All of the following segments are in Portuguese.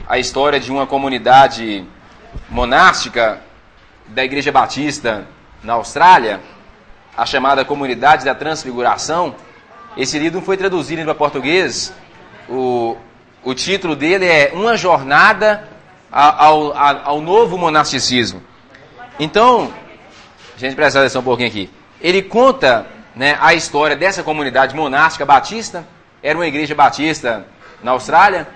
a história de uma comunidade monástica da Igreja Batista na Austrália, a chamada Comunidade da Transfiguração. Esse livro não foi traduzido para português. O título dele é Uma Jornada ao Novo Monasticismo. Então, a gente presta atenção um pouquinho aqui. Ele conta, né, a história dessa comunidade monástica batista. Era uma igreja batista na Austrália,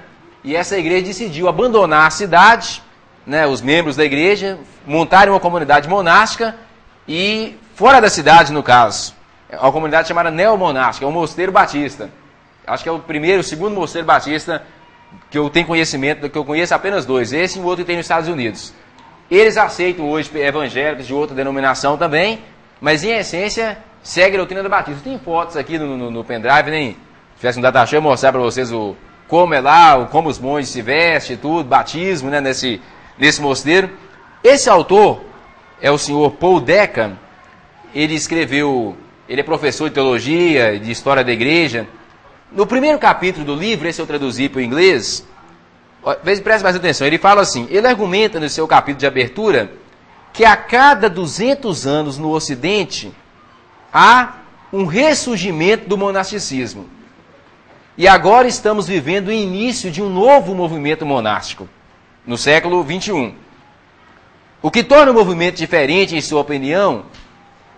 e essa igreja decidiu abandonar a cidade, né, os membros da igreja, montarem uma comunidade monástica, e fora da cidade, no caso, é uma comunidade chamada neomonástica, é um mosteiro batista. Acho que é o segundo mosteiro batista que eu tenho conhecimento, que eu conheço apenas dois, esse e o outro que tem nos Estados Unidos. Eles aceitam hoje evangélicos de outra denominação também, mas em essência segue a doutrina da Batista. Tem fotos aqui no pendrive, nem se tivesse um data show, eu mostrar para vocês como é lá, como os monges se vestem, tudo, batismo, né, nesse mosteiro. Esse autor é o senhor Paul Deckham. Ele é professor de teologia, de história da igreja. No primeiro capítulo do livro, esse eu traduzi para o inglês, preste mais atenção, ele fala assim, ele argumenta no seu capítulo de abertura que a cada 200 anos no Ocidente há um ressurgimento do monasticismo. E agora estamos vivendo o início de um novo movimento monástico, no século XXI. O que torna o movimento diferente, em sua opinião,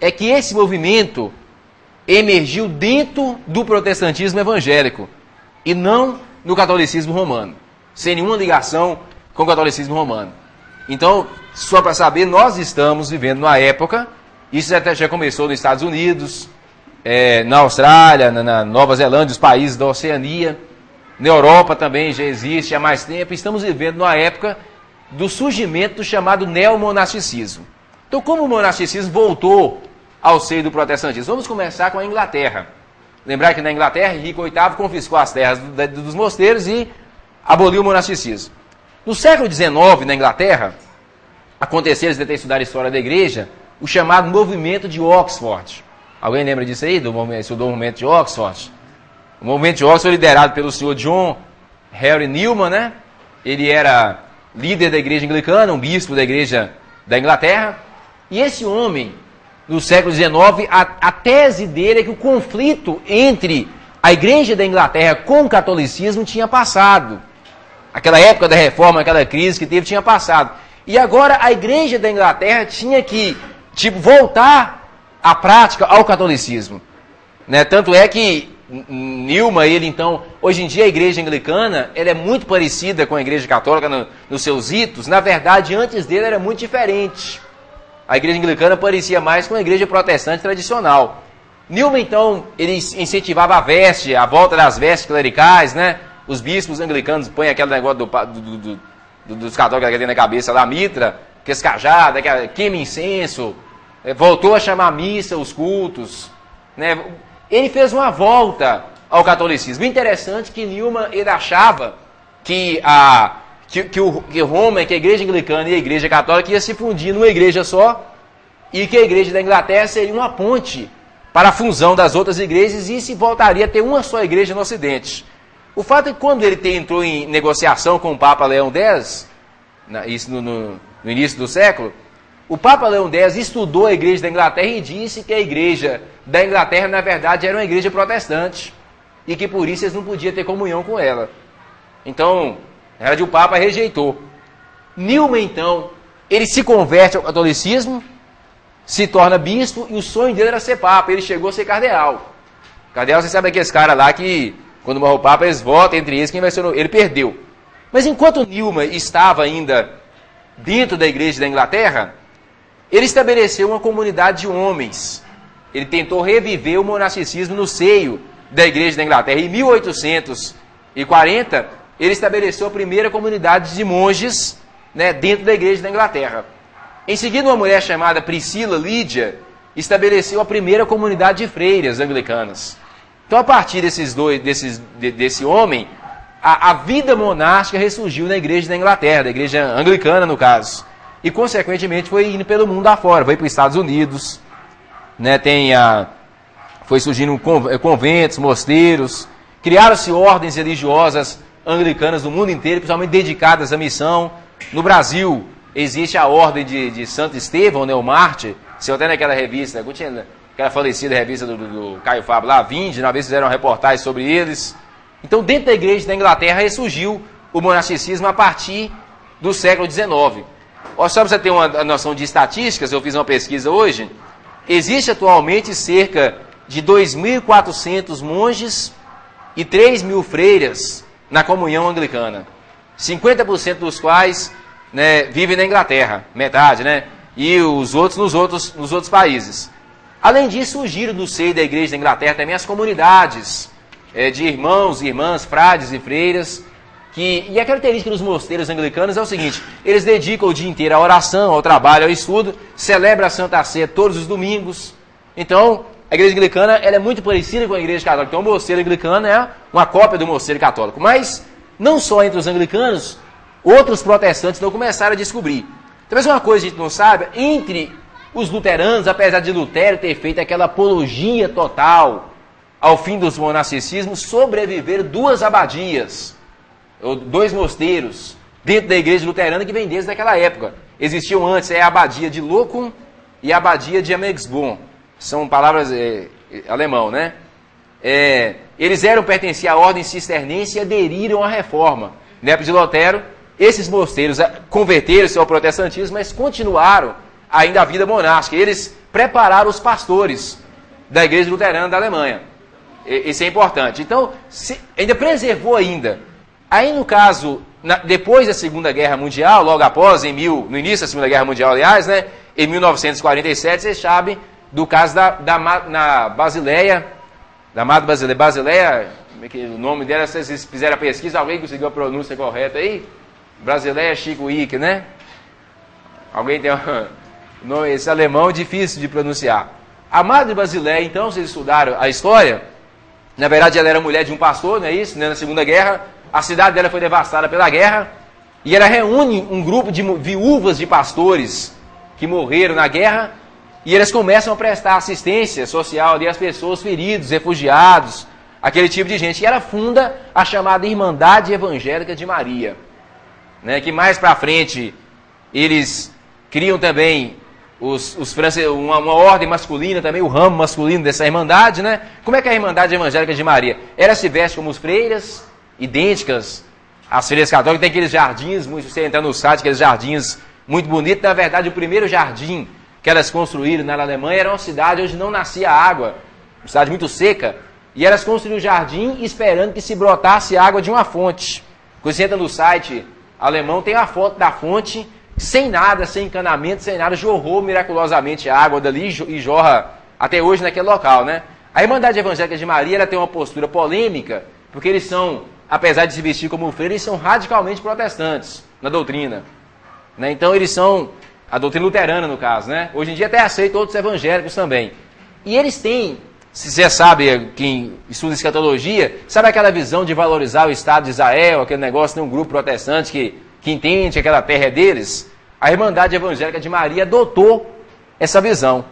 é que esse movimento emergiu dentro do protestantismo evangélico e não no catolicismo romano, sem nenhuma ligação com o catolicismo romano. Então, só para saber, nós estamos vivendo numa época, isso até já começou nos Estados Unidos, na Austrália, na Nova Zelândia, os países da Oceania, na Europa também já existe há mais tempo. Estamos vivendo numa época do surgimento do chamado neomonasticismo. Então, como o monasticismo voltou ao seio do protestantismo? Vamos começar com a Inglaterra. Lembrar que na Inglaterra, Henrique VIII confiscou as terras dos mosteiros e aboliu o monasticismo. No século XIX, na Inglaterra, aconteceu, eles devem ter estudado a história da igreja, o chamado movimento de Oxford. Alguém lembra disso aí? Estudou o movimento de Oxford? O movimento de Oxford foi liderado pelo senhor John Henry Newman, né? Ele era líder da igreja anglicana, um bispo da igreja da Inglaterra. E esse homem, no século XIX, a tese dele é que o conflito entre a igreja da Inglaterra com o catolicismo tinha passado. Aquela época da reforma, aquela crise que teve, tinha passado. E agora a igreja da Inglaterra tinha que, voltar à prática ao catolicismo. Né? Tanto é que Newman, hoje em dia a igreja anglicana, ela é muito parecida com a igreja católica nos seus ritos. Na verdade, antes dele era muito diferente. A igreja anglicana parecia mais com a igreja protestante tradicional. Newman, então, ele incentivava a volta das vestes clericais, né? Os bispos anglicanos põem aquele negócio dos católicos que tem na cabeça lá, mitra, que escajada, queima incenso, voltou a chamar a missa, os cultos, né? Ele fez uma volta ao catolicismo. Interessante que Newman, ele achava que Roma, que a igreja anglicana e a igreja católica ia se fundir numa igreja só, e que a igreja da Inglaterra seria uma ponte para a fusão das outras igrejas e se voltaria a ter uma só igreja no Ocidente. O fato é que quando ele entrou em negociação com o Papa Leão X, isso no início do século, o Papa Leão X estudou a igreja da Inglaterra e disse que a igreja da Inglaterra, na verdade, era uma igreja protestante e que por isso eles não podiam ter comunhão com ela. Então, na verdade, o Papa rejeitou. Newman, então, ele se converte ao catolicismo, se torna bispo, e o sonho dele era ser Papa. Ele chegou a ser cardeal. Cardeal, você sabe aqueles caras lá que, quando morre o Papa, eles votam entre eles, quem vai ser ele perdeu. Mas enquanto Newman estava ainda dentro da igreja da Inglaterra, ele estabeleceu uma comunidade de homens. Ele tentou reviver o monasticismo no seio da igreja da Inglaterra. Em 1840, ele estabeleceu a primeira comunidade de monges, né, dentro da igreja da Inglaterra. Em seguida, uma mulher chamada Priscila Lídia estabeleceu a primeira comunidade de freiras anglicanas. Então, a partir desse homem, a vida monástica ressurgiu na igreja da Inglaterra, da igreja anglicana, no caso. E, consequentemente, foi indo pelo mundo afora, foi para os Estados Unidos, né, foi surgindo conventos, mosteiros, criaram-se ordens religiosas anglicanas do mundo inteiro, principalmente dedicadas à missão. No Brasil, existe a ordem de Santo Estevão, né, o Mártir. Se até naquela revista, aquela falecida revista do Caio Fábio lá, Vinde, uma vez fizeram uma reportagem sobre eles. Então, dentro da igreja da Inglaterra, ressurgiu o monasticismo a partir do século XIX. Só para você ter uma noção de estatísticas, eu fiz uma pesquisa hoje, existe atualmente cerca de 2.400 monges e 3.000 freiras na comunhão anglicana. 50% dos quais, né, vivem na Inglaterra, metade, né? E os outros nos outros países. Além disso, surgiram do seio da igreja da Inglaterra também as comunidades de irmãos e irmãs, frades e freiras, e a característica dos mosteiros anglicanos é o seguinte: eles dedicam o dia inteiro à oração, ao trabalho, ao estudo, celebram a Santa Ceia todos os domingos. Então, a igreja anglicana ela é muito parecida com a igreja católica. Então, o mosteiro anglicano é uma cópia do mosteiro católico. Mas, não só entre os anglicanos, outros protestantes não começaram a descobrir. Talvez uma coisa que a gente não sabe, entre os luteranos, apesar de Lutero ter feito aquela apologia total ao fim dos monasticismos, sobreviveram 2 abadias, ou 2 mosteiros, dentro da igreja luterana que vem desde aquela época. Existiam antes a abadia de Loccum e a abadia de Amexbon. São palavras alemão, né? Eles pertenciam à ordem cisternense e aderiram à reforma. Na época de Lutero, esses mosteiros converteram-se ao protestantismo, mas continuaram ainda a vida monástica. Eles prepararam os pastores da igreja luterana da Alemanha. Isso é importante. Então, ainda preservou ainda. Aí, no caso, depois da Segunda Guerra Mundial, logo após, no início da Segunda Guerra Mundial, aliás, né, em 1947, vocês sabem do caso na Basileia, da Madre Basileia, o nome dela, vocês fizeram a pesquisa, alguém conseguiu a pronúncia correta aí? Basileia Chico-Ick, né? Alguém tem nome, esse alemão é difícil de pronunciar. A Madre Basileia, então, vocês estudaram a história, na verdade ela era mulher de um pastor, não é isso? Na Segunda Guerra, a cidade dela foi devastada pela guerra, e ela reúne um grupo de viúvas de pastores que morreram na guerra, e eles começam a prestar assistência social ali às pessoas feridas, refugiados, aquele tipo de gente. E ela funda a chamada Irmandade Evangélica de Maria, né, que mais para frente eles criam também uma ordem masculina, também o ramo masculino dessa Irmandade, né? Como é que é a Irmandade Evangélica de Maria? Ela se veste como as freiras, idênticas às freiras católicas, tem aqueles jardins, se você entrar no site, aqueles jardins muito bonitos. Na verdade, o primeiro jardim que elas construíram na Alemanha era uma cidade onde não nascia água, uma cidade muito seca, e elas construíram o jardim esperando que se brotasse água de uma fonte. Quando você entra no site alemão, tem a foto da fonte, sem nada, sem encanamento, sem nada, jorrou miraculosamente a água dali e jorra até hoje naquele local, né? A Irmandade Evangélica de Maria ela tem uma postura polêmica, porque eles são, apesar de se vestir como freira, eles são radicalmente protestantes na doutrina, né? Então eles são a doutrina luterana, no caso, né? Hoje em dia até aceita outros evangélicos também. E eles têm, se você sabe, quem estuda escatologia, sabe aquela visão de valorizar o Estado de Israel, aquele negócio de um grupo protestante que entende que aquela terra é deles? A Irmandade Evangélica de Maria adotou essa visão,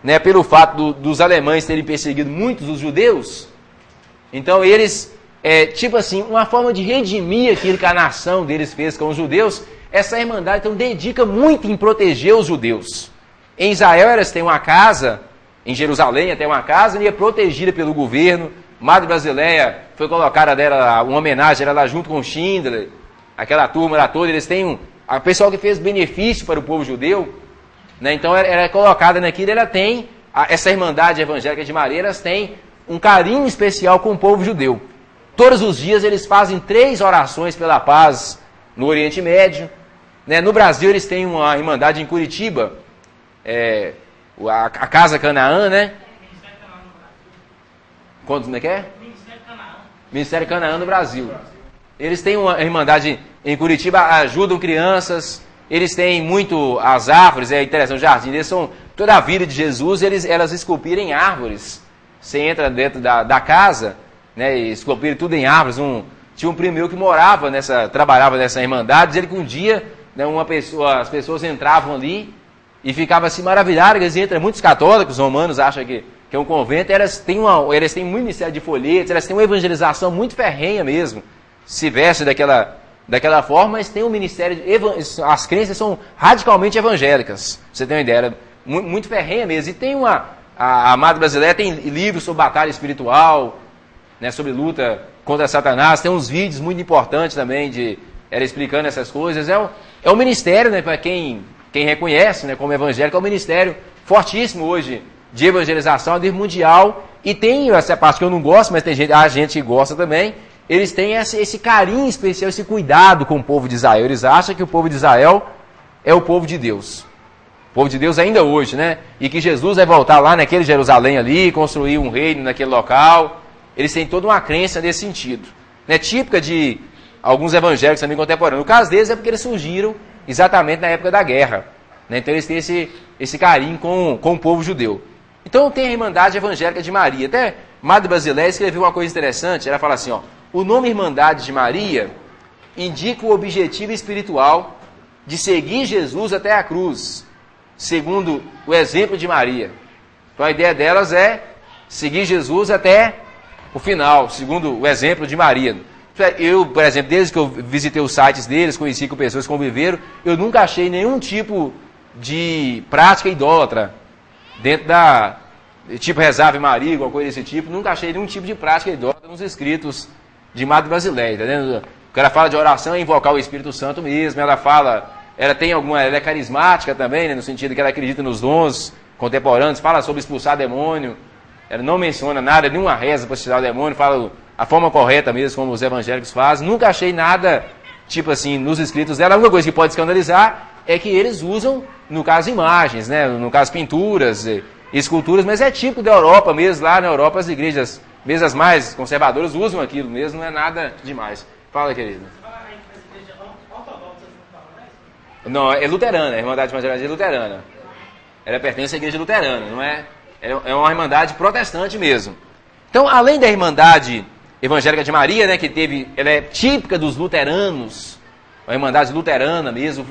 né? Pelo fato dos alemães terem perseguido muitos dos judeus, então eles, tipo assim, uma forma de redimir aquilo que a nação deles fez com os judeus. Essa Irmandade, então, dedica muito em proteger os judeus. Em Israel, elas têm uma casa, em Jerusalém, até uma casa, e é protegida pelo governo. Madre Basileia foi colocada dela, uma homenagem, ela lá junto com Schindler, aquela turma lá toda. Eles têm a pessoal que fez benefício para o povo judeu, né? Então, ela é colocada naquilo, ela tem, essa Irmandade Evangélica de Maria, elas têm um carinho especial com o povo judeu. Todos os dias, eles fazem 3 orações pela paz no Oriente Médio. Né? No Brasil, eles têm uma Irmandade em Curitiba, a Casa Canaã, né? Quantos, como é que é? Ministério Canaã no Brasil. Eles têm uma Irmandade em Curitiba, ajudam crianças, eles têm muito as árvores, é interessante, o jardim, eles são toda a vida de Jesus, elas esculpiram em árvores. Você entra dentro da casa, né, e esculpiram tudo em árvores. Tinha um primo meu que trabalhava nessa Irmandade, ele que um dia, né, as pessoas entravam ali e ficavam assim maravilhadas. Eles entram, muitos católicos romanos acham que é um convento, elas têm um ministério de folhetos, elas têm uma evangelização muito ferrenha mesmo, se veste daquela forma, mas tem um ministério, as crenças são radicalmente evangélicas, pra você tem uma ideia, muito ferrenha mesmo. E tem a Amada Brasileira tem livros sobre batalha espiritual, né, sobre luta contra Satanás, tem uns vídeos muito importantes também ela explicando essas coisas. É um ministério, né, para quem reconhece, né, como evangélico, é um ministério fortíssimo hoje de evangelização a nível mundial. E tem essa parte que eu não gosto, mas a gente que gosta também. Eles têm esse carinho especial, esse cuidado com o povo de Israel. Eles acham que o povo de Israel é o povo de Deus. O povo de Deus ainda hoje, né? E que Jesus vai voltar lá naquele Jerusalém ali, construir um reino naquele local. Eles têm toda uma crença nesse sentido. Né? Típica de alguns evangélicos também contemporâneos. No caso deles é porque eles surgiram exatamente na época da guerra. Né? Então eles têm esse carinho com o povo judeu. Então tem a Irmandade Evangélica de Maria. Até Madre Basileia escreveu uma coisa interessante. Ela fala assim, ó: o nome Irmandade de Maria indica o objetivo espiritual de seguir Jesus até a cruz, segundo o exemplo de Maria. Então a ideia delas é seguir Jesus até o final, segundo o exemplo de Maria. Eu, por exemplo, desde que eu visitei os sites deles, conheci com pessoas que conviveram, eu nunca achei nenhum tipo de prática idólatra dentro tipo rezar Ave Maria, alguma coisa desse tipo. Nunca achei nenhum tipo de prática idólatra nos escritos de Madre Basileia, tá vendo? O cara fala de oração é invocar o Espírito Santo mesmo. Ela é carismática também, né, no sentido que ela acredita nos dons contemporâneos, fala sobre expulsar demônio. Ela não menciona nada, nenhuma reza para expulsar o demônio, fala a forma correta mesmo, como os evangélicos fazem. Nunca achei nada, tipo assim, nos escritos dela. A única coisa que pode escandalizar é que eles usam, no caso, imagens, né, no caso, pinturas, esculturas, mas é típico da Europa mesmo. Lá na Europa as igrejas, mesmo as mais conservadoras, usam aquilo mesmo, não é nada demais. Fala, querido. Não, é luterana, a Irmandade Evangélica é luterana. Ela pertence à igreja luterana, não é? É uma irmandade protestante mesmo. Então, além da Irmandade Evangélica de Maria, né, ela é típica dos luteranos, uma irmandade luterana mesmo,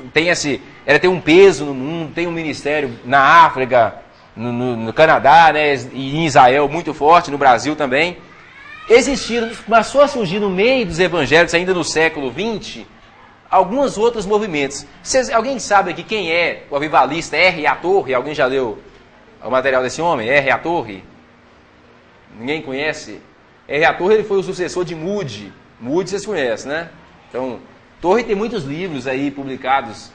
ela tem um peso no mundo, tem um ministério na África, no Canadá, né, e em Israel muito forte, no Brasil também. Começou a surgir no meio dos evangélicos, ainda no século XX, alguns outros movimentos. Alguém sabe aqui quem é o avivalista R.A. Torre? Alguém já leu o material desse homem? R.A. Torre? Ninguém conhece? R.A. Torre, ele foi o sucessor de Moody. Moody vocês conhecem, né? Então, Torre tem muitos livros aí publicados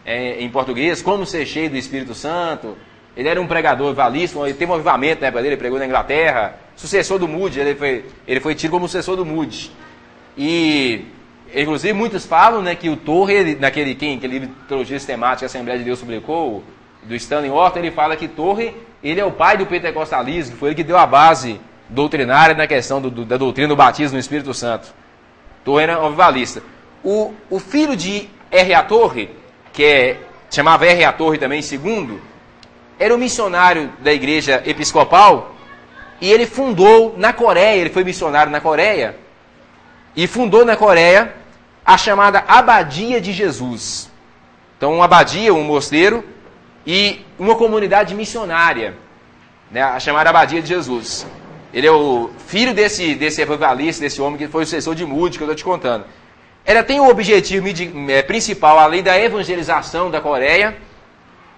em português, Como Ser Cheio do Espírito Santo. Ele era um pregador avivalista, ele teve um avivamento na época dele, ele pregou na Inglaterra. Sucessor do Moody, ele foi tido como sucessor do Moody. E, inclusive, muitos falam, né, que o Torre, naquele livro de teologia sistemática que a Assembleia de Deus publicou, do Stanley Orton, ele fala que Torre, ele é o pai do pentecostalismo, foi ele que deu a base doutrinária na questão da doutrina do batismo no Espírito Santo. Torre era um avivalista. O filho de R.A. Torre, chamava R.A. Torre também, segundo, era um missionário da igreja episcopal, e ele fundou na Coreia, ele foi missionário na Coreia, e fundou na Coreia a chamada Abadia de Jesus. Então, uma abadia, um mosteiro, e uma comunidade missionária, né, a chamada Abadia de Jesus. Ele é o filho desse evangelista, desse homem que foi o sucessor de Moody, que eu estou te contando. Ela tem o objetivo principal, além da evangelização da Coreia,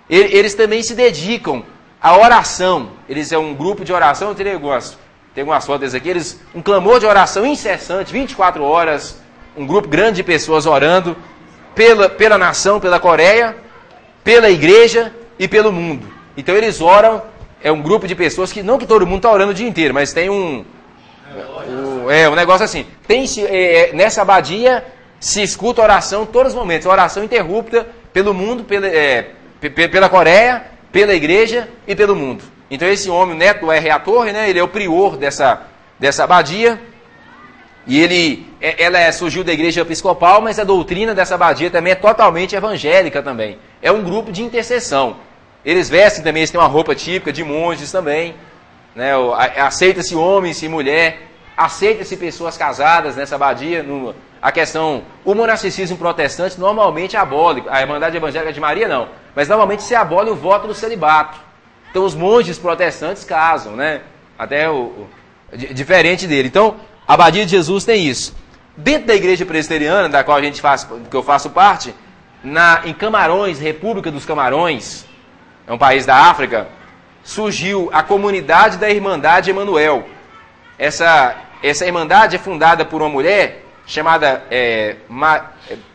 eles também se dedicam à oração. Eles é um grupo de oração, tem algumas fotos aqui, um clamor de oração incessante, 24 horas, um grupo grande de pessoas orando pela nação, pela Coreia, pela igreja e pelo mundo. Então eles oram, é um grupo de pessoas que, não que todo mundo está orando o dia inteiro, mas tem um negócio assim. Nessa abadia se escuta oração todos os momentos, oração interrupta pelo mundo, pela Coreia, pela igreja e pelo mundo. Então esse homem, o neto do R.A. Torre, né, ele é o prior dessa abadia, e ela surgiu da igreja episcopal, mas a doutrina dessa abadia também é totalmente evangélica também. É um grupo de intercessão. Eles vestem também, eles têm uma roupa típica de monges também, né, aceita-se homens e mulher, aceita-se pessoas casadas nessa abadia. O monasticismo protestante normalmente abole, a Irmandade Evangélica de Maria não, mas normalmente se abole o voto do celibato. Então os monges protestantes casam, né? Até diferente dele. Então, a Abadia de Jesus tem isso. Dentro da igreja presbiteriana, da qual que eu faço parte, em Camarões, República dos Camarões, é um país da África, surgiu a comunidade da Irmandade Emanuel. Essa irmandade é fundada por uma mulher chamada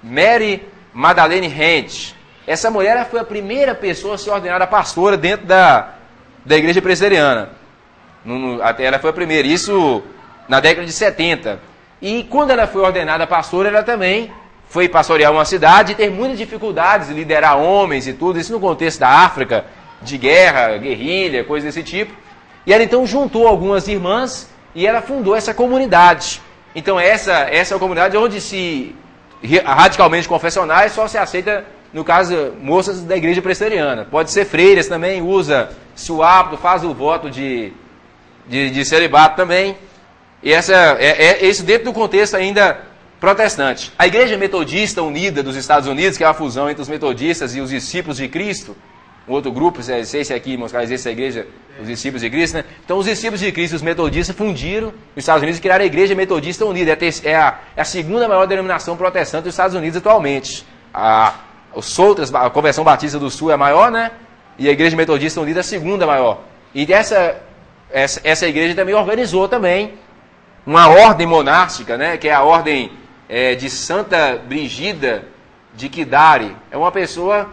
Mary Madalene Hent. Essa mulher ela foi a primeira pessoa a ser ordenada pastora dentro da igreja presbiteriana. Ela foi a primeira, isso na década de 70. E quando ela foi ordenada pastora, ela também foi pastorear uma cidade e ter muitas dificuldades de liderar homens e tudo, isso no contexto da África, de guerra, guerrilha, coisa desse tipo. E ela então juntou algumas irmãs e ela fundou essa comunidade. Então essa é a comunidade onde se radicalmente confessionais só se aceita, no caso, moças da igreja presbiteriana. Pode ser freiras também, usa-se o hábito, faz o voto de celibato também. E isso dentro do contexto ainda protestante. A Igreja Metodista Unida dos Estados Unidos, que é a fusão entre os metodistas e os discípulos de Cristo, um outro grupo, não sei se aqui, irmãos, essa é a igreja, os discípulos de Cristo, né? Então os discípulos de Cristo e os metodistas fundiram nos Estados Unidos e criaram a Igreja Metodista Unida. É a segunda maior denominação protestante dos Estados Unidos atualmente. A Convenção Batista do Sul é a maior, né? E a Igreja Metodista Unida é a segunda maior. E essa igreja também organizou também uma ordem monástica, né? Que é a ordem de Santa Brigida de Kidari. É uma pessoa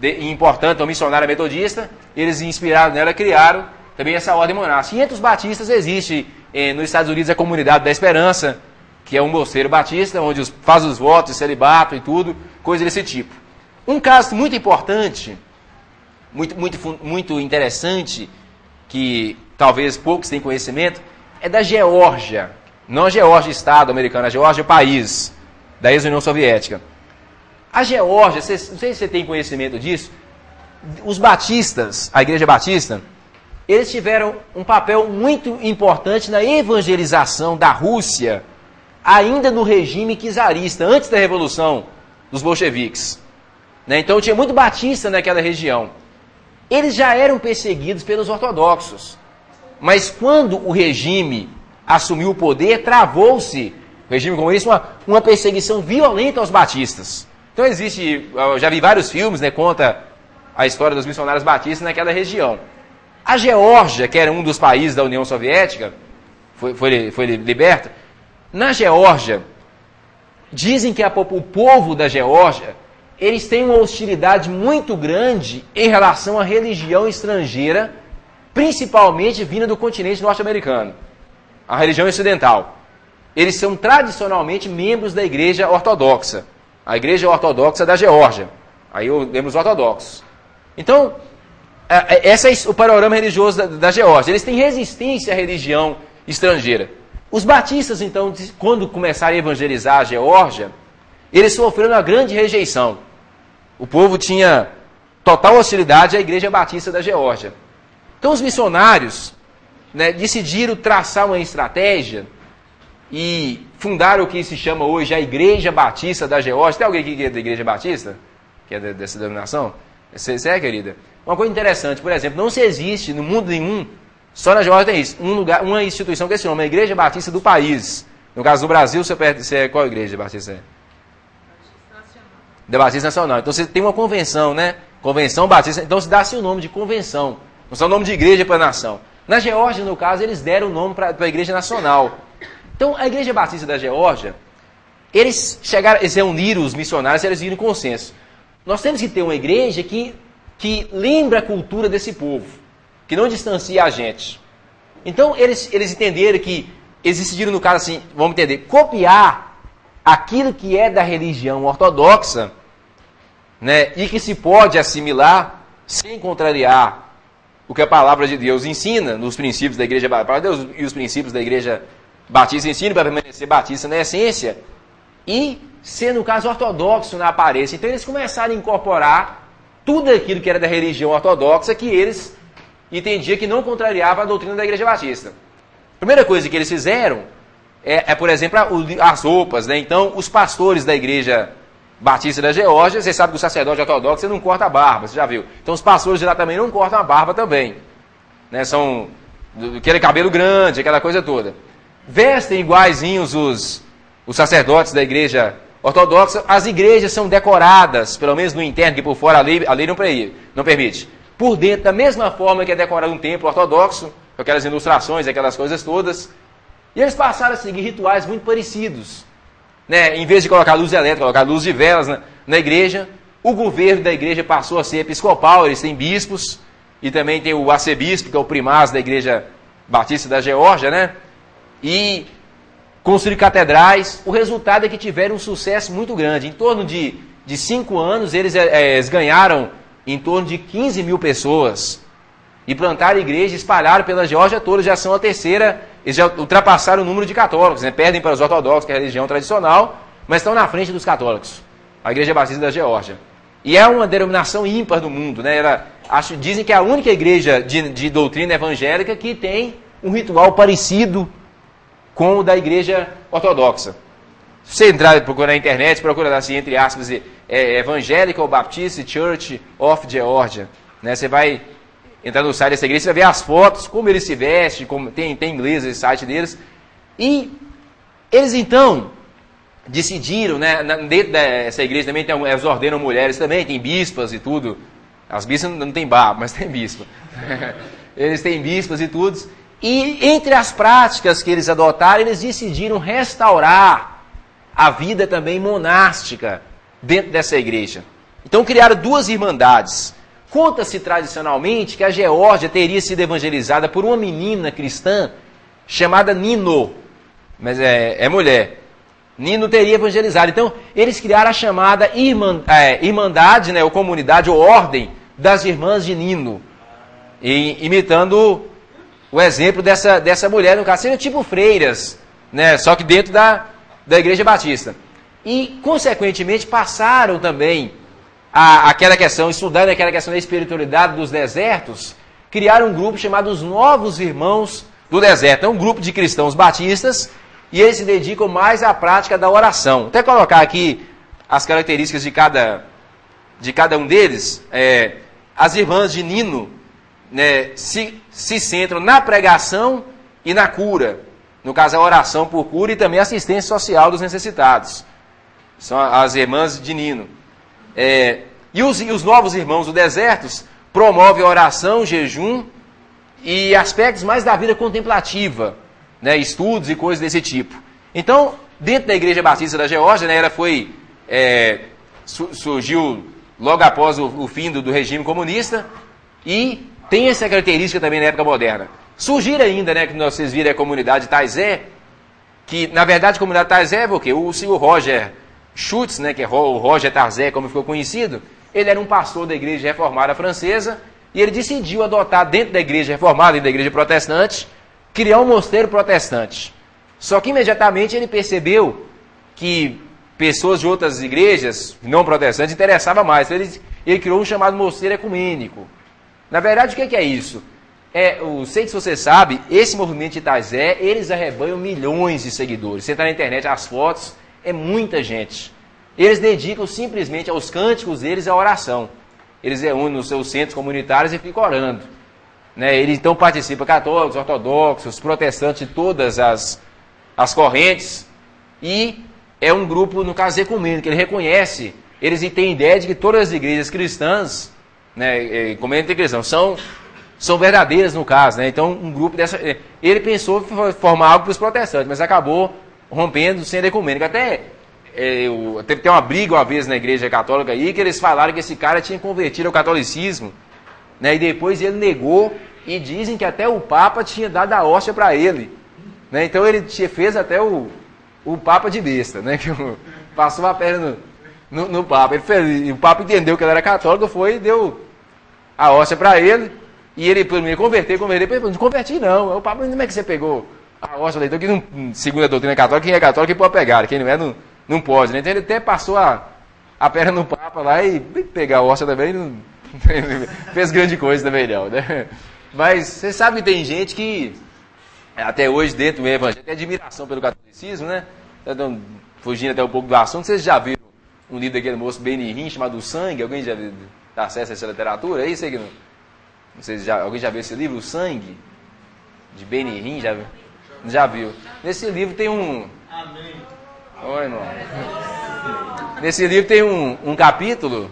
importante, uma missionária metodista. Eles, inspirados nela, criaram também essa ordem monástica. E entre os batistas existe, nos Estados Unidos, a Comunidade da Esperança, que é um mosteiro batista, onde faz os votos, celibato e tudo, coisa desse tipo. Um caso muito importante, muito interessante, que talvez poucos tenham conhecimento, é da Geórgia. Não a Geórgia, Estado americano, a Geórgia, país da ex-União Soviética. A Geórgia, não sei se você tem conhecimento disso, os batistas, a Igreja Batista, eles tiveram um papel muito importante na evangelização da Rússia, ainda no regime czarista, antes da Revolução dos bolcheviques. Então tinha muito batista naquela região. Eles já eram perseguidos pelos ortodoxos. Mas quando o regime assumiu o poder, travou-se, o regime comunista, uma perseguição violenta aos batistas. Então eu já vi vários filmes, né, conta a história dos missionários batistas naquela região. A Geórgia, que era um dos países da União Soviética, foi liberta. Na Geórgia, dizem que o povo da Geórgia, eles têm uma hostilidade muito grande em relação à religião estrangeira, principalmente vinda do continente norte-americano, a religião ocidental. Eles são tradicionalmente membros da Igreja Ortodoxa, a Igreja Ortodoxa da Geórgia. Aí eu lembro os ortodoxos. Então, esse é o panorama religioso da Geórgia. Eles têm resistência à religião estrangeira. Os batistas, então, quando começaram a evangelizar a Geórgia, eles sofreram uma grande rejeição. O povo tinha total hostilidade à Igreja Batista da Geórgia. Então os missionários, né, decidiram traçar uma estratégia e fundaram o que se chama hoje a Igreja Batista da Geórgia. Tem alguém aqui que é da Igreja Batista? Que é dessa denominação? Você é, querida? Uma coisa interessante, por exemplo, não se existe no mundo nenhum, só na Geórgia tem isso, uma instituição que se chama a Igreja Batista do país. No caso do Brasil, você é qual igreja batista é? Da Batista Nacional. Então você tem uma convenção, né? Convenção Batista. Então se dá-se o nome de convenção. Não são o nome de igreja para a nação. Na Geórgia, no caso, eles deram o nome para a Igreja Nacional. Então a Igreja Batista da Geórgia, eles reuniram os missionários e eles viram consenso. Nós temos que ter uma igreja que lembra a cultura desse povo, que não distancia a gente. Então eles entenderam que eles decidiram, no caso assim, vamos entender, copiar aquilo que é da religião ortodoxa, né, e que se pode assimilar sem contrariar o que a palavra de Deus ensina nos princípios da Igreja Batista. A palavra de Deus e os princípios da Igreja Batista ensinam para permanecer batista na essência e ser, no caso, ortodoxo na aparência. Então eles começaram a incorporar tudo aquilo que era da religião ortodoxa que eles entendiam que não contrariava a doutrina da Igreja Batista. A primeira coisa que eles fizeram por exemplo, as roupas, né? Então, os pastores da Igreja Batista da Geórgia, você sabe que o sacerdote ortodoxo não corta a barba, você já viu. Então, os pastores de lá também não cortam a barba também. Né? São aquele cabelo grande, aquela coisa toda. Vestem iguaizinhos os os sacerdotes da igreja ortodoxa, as igrejas são decoradas, pelo menos no interno, que por fora a lei não permite. Por dentro, da mesma forma que é decorado um templo ortodoxo, com aquelas ilustrações, aquelas coisas todas. E eles passaram a seguir rituais muito parecidos. Né? Em vez de colocar luz elétrica, colocar luz de velas na igreja, o governo da igreja passou a ser episcopal, eles têm bispos, e também tem o arcebispo, que é o primaz da igreja batista da Geórgia, né? E construir catedrais. O resultado é que tiveram um sucesso muito grande. Em torno de 5 anos, eles ganharam em torno de 15 mil pessoas. E plantaram igreja, espalharam pela Geórgia toda, já são a terceira, eles já ultrapassaram o número de católicos, né? Perdem para os ortodoxos, que é a religião tradicional, mas estão na frente dos católicos, a Igreja Batista da Geórgia. E é uma denominação ímpar do mundo, né? Dizem que é a única igreja de doutrina evangélica que tem um ritual parecido com o da Igreja Ortodoxa. Se você entrar e procurar na internet, procura assim, entre aspas, Evangelical Baptist Church of Georgia, né? Você vai entrar no site dessa igreja, você vai ver as fotos, como eles se vestem, tem em inglês esse site deles. E eles então decidiram, né, dentro dessa igreja também eles ordenam mulheres também, tem bispas e tudo. As bispas não tem barba, mas tem bispa. Eles têm bispas e tudo. E entre as práticas que eles adotaram, eles decidiram restaurar a vida também monástica dentro dessa igreja. Então criaram 2 irmandades. Conta-se tradicionalmente que a Geórgia teria sido evangelizada por uma menina cristã chamada Nino, mas é mulher. Nino teria evangelizado. Então, eles criaram a chamada Irmandade, né, ou comunidade, ou ordem das irmãs de Nino, imitando o exemplo dessa mulher, no caso, seria tipo freiras, né, só que dentro da Igreja Batista. E, consequentemente, passaram também aquela questão, estudando aquela questão da espiritualidade dos desertos, criaram um grupo chamado os Novos Irmãos do Deserto. É um grupo de cristãos batistas, e eles se dedicam mais à prática da oração. Até colocar aqui as características de cada um deles. As irmãs de Nino, né, se centram na pregação e na cura. No caso, a oração por cura e também a assistência social dos necessitados. São as irmãs de Nino. E os Novos Irmãos do Deserto promovem oração, jejum e aspectos mais da vida contemplativa, né, estudos e coisas desse tipo. Então, dentro da Igreja Batista da Geórgia, né, ela surgiu logo após o fim do regime comunista e tem essa característica também na época moderna. Surgiram ainda, né, que vocês viram a comunidade Taizé, que na verdade a comunidade Taizé é o quê? O senhor Roger Schutz, né, que é o Roger Taizé, como ficou conhecido, ele era um pastor da Igreja Reformada Francesa e ele decidiu adotar dentro da Igreja Reformada e da Igreja Protestante, criar um mosteiro protestante. Só que imediatamente ele percebeu que pessoas de outras igrejas não protestantes interessavam mais. Então ele criou um chamado mosteiro ecumênico. Na verdade, o que é isso? Não sei se você sabe, esse movimento de Taizé, eles arrebanham milhões de seguidores. Você está na internet, as fotos, é muita gente. Eles dedicam simplesmente aos cânticos deles a oração. Eles reúnem nos seus centros comunitários e ficam orando. Né? Eles então participam católicos, ortodoxos, protestantes de todas as correntes. E é um grupo, no caso, ecumênico, que ele reconhece, eles têm ideia de que todas as igrejas cristãs, né, ecumênicas cristãs, são verdadeiras no caso. Né? Então, um grupo dessa. Ele pensou formar algo para os protestantes, mas acabou rompendo, sendo ecumênico. Até teve uma briga uma vez na igreja católica aí, que eles falaram que esse cara tinha convertido ao catolicismo, né, e depois ele negou, e dizem que até o Papa tinha dado a hóstia para ele. Né? Então ele fez até o Papa de besta, né, que passou a perna no Papa. O Papa entendeu que ele era católico, foi e deu a hóstia para ele, e ele primeiro converteu, depois não converti não. O Papa, como é que você pegou a hóstia? Então, que não, segundo a doutrina católica, quem é católico pode pegar, quem não é, não pode. Né? Então ele até passou a perna no Papa lá e pegar a hóstia também, não fez grande coisa também não. Né? Mas você sabe que tem gente que até hoje dentro do evangelho tem admiração pelo catolicismo, né? Então, fugindo até um pouco do assunto, vocês já viram um livro daquele moço Benihim chamado O Sangue? Alguém já tem acesso a essa literatura? É isso aí que não sei se alguém já viu esse livro, O Sangue? De Benihim, já viu? Já viu. Nesse livro tem um... Oi, irmão. Nesse livro tem um capítulo.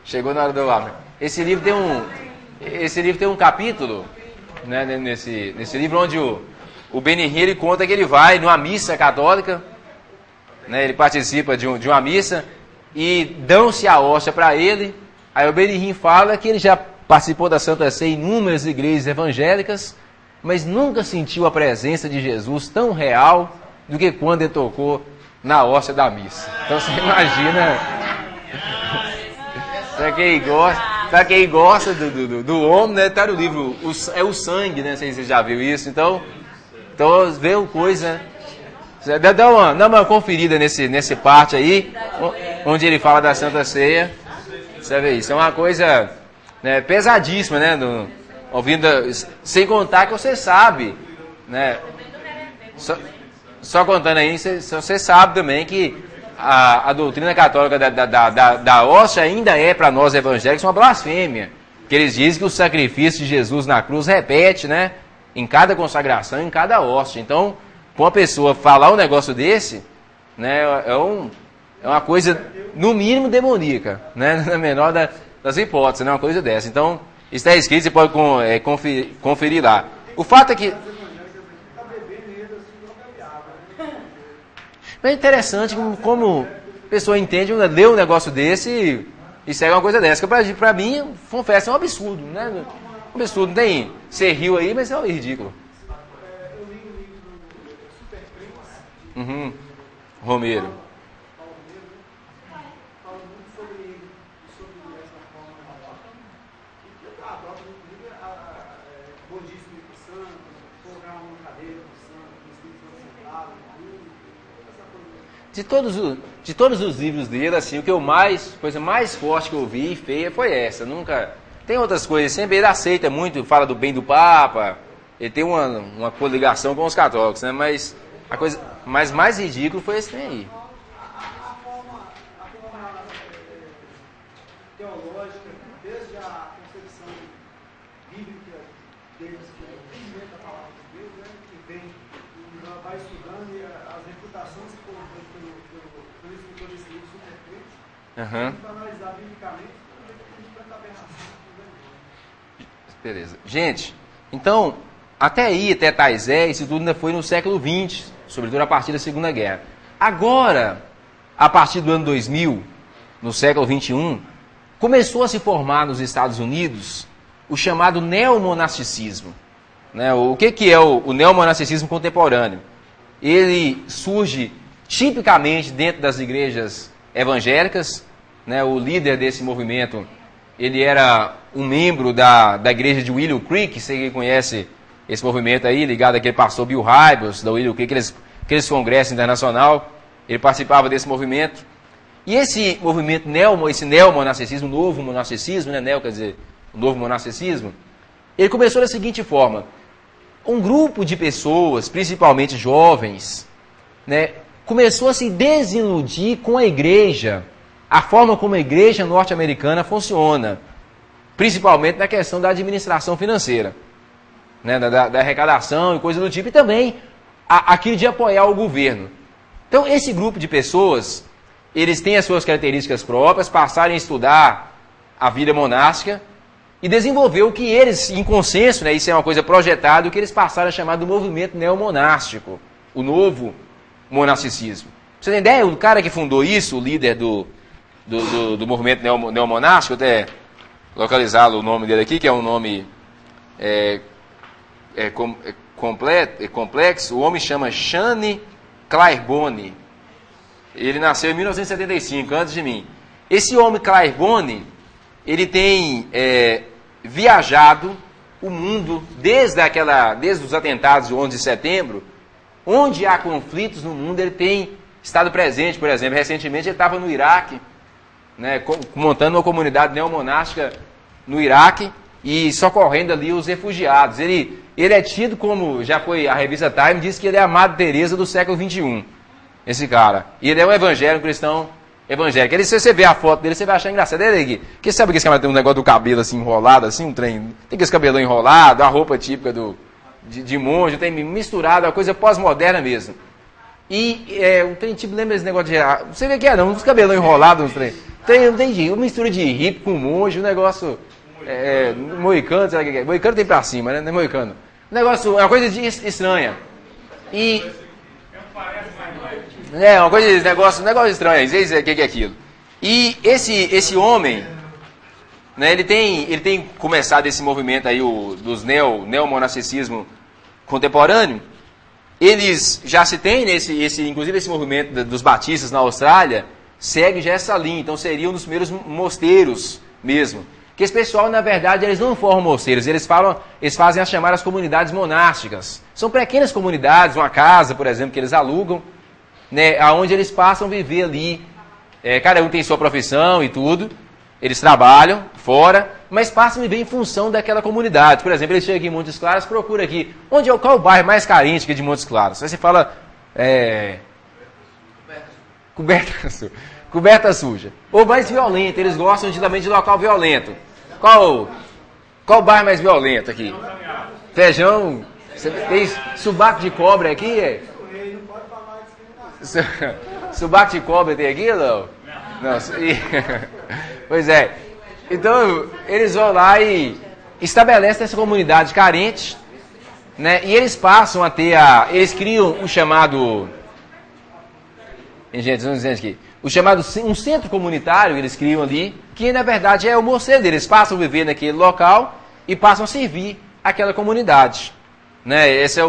Chegou na hora do aula. Esse livro tem um capítulo, né, nesse livro onde o Benihim, ele conta que ele vai numa missa católica, né, ele participa de uma missa e dão-se a hóstia para ele. Aí o Benihim fala que ele já participou da Santa Ceia em inúmeras igrejas evangélicas, mas nunca sentiu a presença de Jesus tão real do que quando ele tocou na hóstia da missa. Então você imagina, para quem gosta do homem, né, tá no livro, é o sangue, né, você já viu isso, então vê uma coisa, dá uma conferida nesse parte aí, onde ele fala da Santa Ceia, você vê isso, é uma coisa, né, pesadíssima, né, ouvindo, sem contar que você sabe, né, só contando aí, você sabe também que a doutrina católica da hóstia ainda é para nós evangélicos uma blasfêmia, que eles dizem que o sacrifício de Jesus na cruz repete, né, em cada consagração, em cada hóstia. Então, para uma pessoa falar um negócio desse, né, é uma coisa, no mínimo, demoníaca, né, na menor das hipóteses, né, uma coisa dessa. Então, isso está escrito, você pode conferir lá. O fato é que... É interessante como a pessoa entende, lê um negócio desse e segue uma coisa dessa. Que pra mim, confesso, é um absurdo, né? Um absurdo. Tem, você riu aí, mas é ridículo. Romero. De todos os livros dele, assim, coisa mais forte que eu vi e feia foi essa. Nunca. Tem outras coisas, sempre ele aceita muito, fala do bem do Papa, ele tem uma coligação com os católicos, né? Mas a coisa mais ridícula foi esse trem aí. A forma teológica, desde a concepção bíblica deles, que é o entendimento da palavra de Deus, né, que vem e vai estudando, e as reputações que foram feitas pelo escritor desse livro Supercrente, para analisar biblicamente, tem tanta aberração. Beleza. Gente, então, até Taizé, isso tudo ainda foi no século XX, sobretudo a partir da Segunda Guerra. Agora, a partir do ano 2000, no século XXI, começou a se formar nos Estados Unidos o chamado neomonasticismo. Né? O que é o neomonasticismo contemporâneo? Ele surge tipicamente dentro das igrejas evangélicas. Né? O líder desse movimento, ele era um membro da igreja de Willow Creek, você que conhece esse movimento aí, ligado àquele pastor Bill Hybels, da Willow Creek, aqueles congressos internacional, ele participava desse movimento. E esse movimento, esse neomonasticismo, novo monasticismo, né, neo quer dizer, o novo monasticismo, ele começou da seguinte forma: um grupo de pessoas, principalmente jovens, né, começou a se desiludir com a igreja, a forma como a igreja norte-americana funciona, principalmente na questão da administração financeira, né, da arrecadação e coisa do tipo, e também aquilo de apoiar o governo. Então, esse grupo de pessoas, eles têm as suas características próprias, passaram a estudar a vida monástica e desenvolver o que eles, em consenso, né, isso é uma coisa projetada, o que eles passaram a chamar do movimento neomonástico, o novo monasticismo. Você tem ideia? O cara que fundou isso, o líder do movimento neomonástico, até localizá-lo o nome dele aqui, que é um nome complexo, o homem chama Shane Claiborne. Ele nasceu em 1975, antes de mim. Esse homem Claiborne, ele tem viajado o mundo desde os atentados de 11 de setembro, onde há conflitos no mundo, ele tem estado presente. Por exemplo, recentemente ele estava no Iraque, né, montando uma comunidade neomonástica no Iraque e socorrendo ali os refugiados. Ele é tido como, já foi, a revista Time diz que ele é a Madre Teresa do século XXI, esse cara. E ele é um evangélico, cristão evangélico. Ele, se você ver a foto dele, você vai achar engraçado. Ele aqui, porque sabe que esse cara tem um negócio do cabelo assim enrolado, assim, um trem, tem esse cabelão enrolado, a roupa típica do de monge, tem misturado, uma coisa pós-moderna mesmo. E o trem tipo, lembra esse negócio de... Você vê que era uns cabelão enrolados, uns trem. Não tem uma mistura de hippie com monge, um negócio... moicano, sei lá o que é. Moicano tem pra cima, né? Não é moicano. Um negócio, é uma coisa estranha. E... uma coisa, negócio estranho, às vezes o que é aquilo. E esse homem, né, ele tem começado esse movimento aí, dos neomonasticismo contemporâneo. Eles já se tem, inclusive esse movimento dos batistas na Austrália, segue já essa linha, então seria um dos primeiros mosteiros mesmo. Que esse pessoal, na verdade, eles não formam mosteiros, eles fazem as chamadas comunidades monásticas. São pequenas comunidades, uma casa, por exemplo, que eles alugam, né, onde eles passam a viver ali. Cada um tem sua profissão e tudo, eles trabalham fora, mas passam a viver em função daquela comunidade. Por exemplo, eles chegam aqui em Montes Claros, procura aqui, qual é o bairro mais carente aqui de Montes Claros? Aí você fala, coberta suja. Ou mais violento, eles gostam também de local violento. Qual o bairro mais violento aqui? Feijão, você tem subaco de cobra aqui? Subaco de cobra tem aqui, não? Não. Pois é. Então, eles vão lá e estabelecem essa comunidade carente, né? E eles passam a ter eles criam o chamado... Gente, estamos dizendo aqui. O chamado um centro comunitário que eles criam ali, que na verdade é o mosteiro deles. Eles passam a viver naquele local e passam a servir aquela comunidade, né? Esse é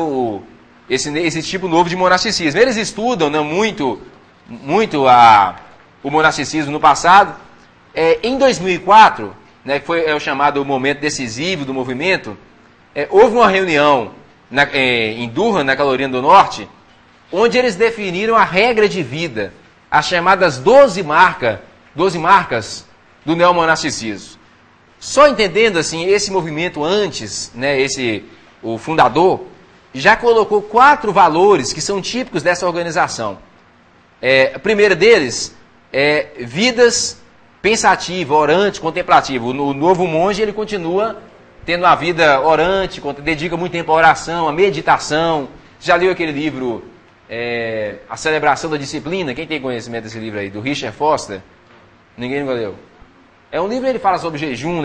esse tipo novo de monasticismo. Eles estudam, né, muito o monasticismo no passado. Em 2004, né, que foi o chamado momento decisivo do movimento, houve uma reunião em Durham, na Carolina do Norte, onde eles definiram a regra de vida, as chamadas 12 marcas do neomonasticismo. Só entendendo assim, esse movimento antes, né, o fundador, já colocou 4 valores que são típicos dessa organização. A primeira deles é vidas pensativa, orante, contemplativa. O novo monge, ele continua tendo uma vida orante, dedica muito tempo à oração, à meditação. Já leu aquele livro, A Celebração da Disciplina? Quem tem conhecimento desse livro aí? Do Richard Foster? Ninguém nunca leu. É um livro que ele fala sobre jejum,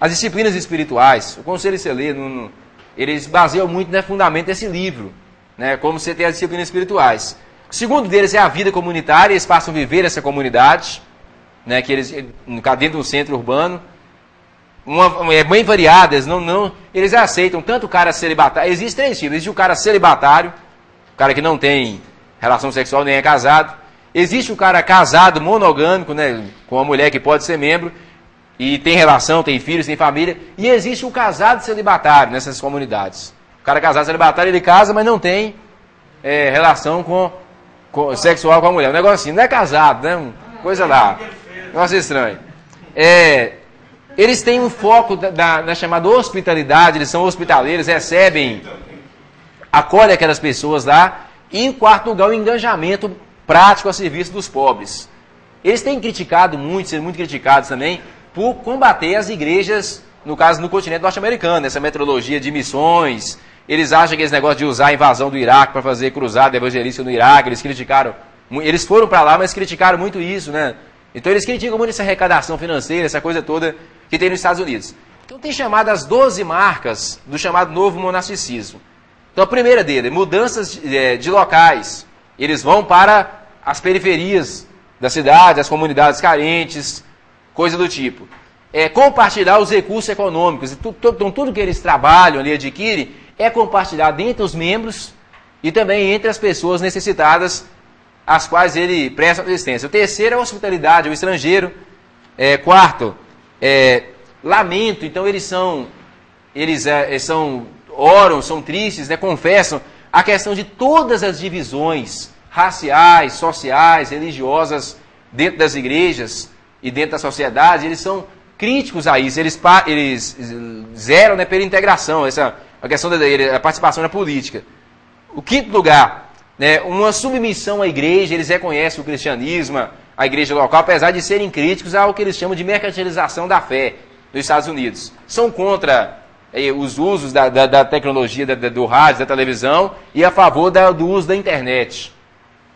as disciplinas espirituais. O conselho de você ler, eles baseiam muito no fundamento desse livro, né, como você tem as disciplinas espirituais. O segundo deles é a vida comunitária, eles passam a viver essa comunidade, né, que eles, dentro do centro urbano, bem variadas, eles aceitam tanto o cara celibatário, existem 3 tipos, existe o cara celibatário, o cara que não tem relação sexual nem é casado, existe o cara casado, monogâmico, né, com uma mulher que pode ser membro, e tem relação, tem filhos, tem família, e existe o casado celibatário nessas comunidades. O cara casado celibatário, ele casa, mas não tem relação sexual com a mulher. Um negócio assim, não é casado, né? Coisa lá. Negócio estranho. Eles têm um foco na chamada hospitalidade, eles são hospitaleiros, recebem, acolhem aquelas pessoas lá, e em quarto lugar, o engajamento prático a serviço dos pobres. Eles têm criticado muito, sendo muito criticados também, por combater as igrejas, no caso, no continente norte-americano, essa metodologia de missões. Eles acham que esse negócio de usar a invasão do Iraque para fazer cruzada evangelística no Iraque, eles criticaram, eles foram para lá, mas criticaram muito isso, né? Então eles criticam muito essa arrecadação financeira, essa coisa toda que tem nos Estados Unidos. Então tem chamadas 12 marcas do chamado novo monasticismo. Então a primeira dele, mudanças de locais. Eles vão para as periferias da cidade, as comunidades carentes, coisa do tipo. Compartilhar os recursos econômicos. Então, tudo que eles trabalham ali, adquirem, é compartilhado entre os membros e também entre as pessoas necessitadas, às quais ele presta assistência. O terceiro é a hospitalidade, o estrangeiro. Quarto, lamento. Então, eles oram, são tristes, né, confessam a questão de todas as divisões raciais, sociais, religiosas dentro das igrejas e dentro da sociedade. Eles são críticos a isso, eles zeram, né, pela integração, a questão da participação na política. O quinto lugar, né, uma submissão à igreja. Eles reconhecem o cristianismo, a igreja local, apesar de serem críticos ao que eles chamam de mercantilização da fé nos Estados Unidos. São contra os usos da tecnologia, do rádio, da televisão, e a favor do uso da internet.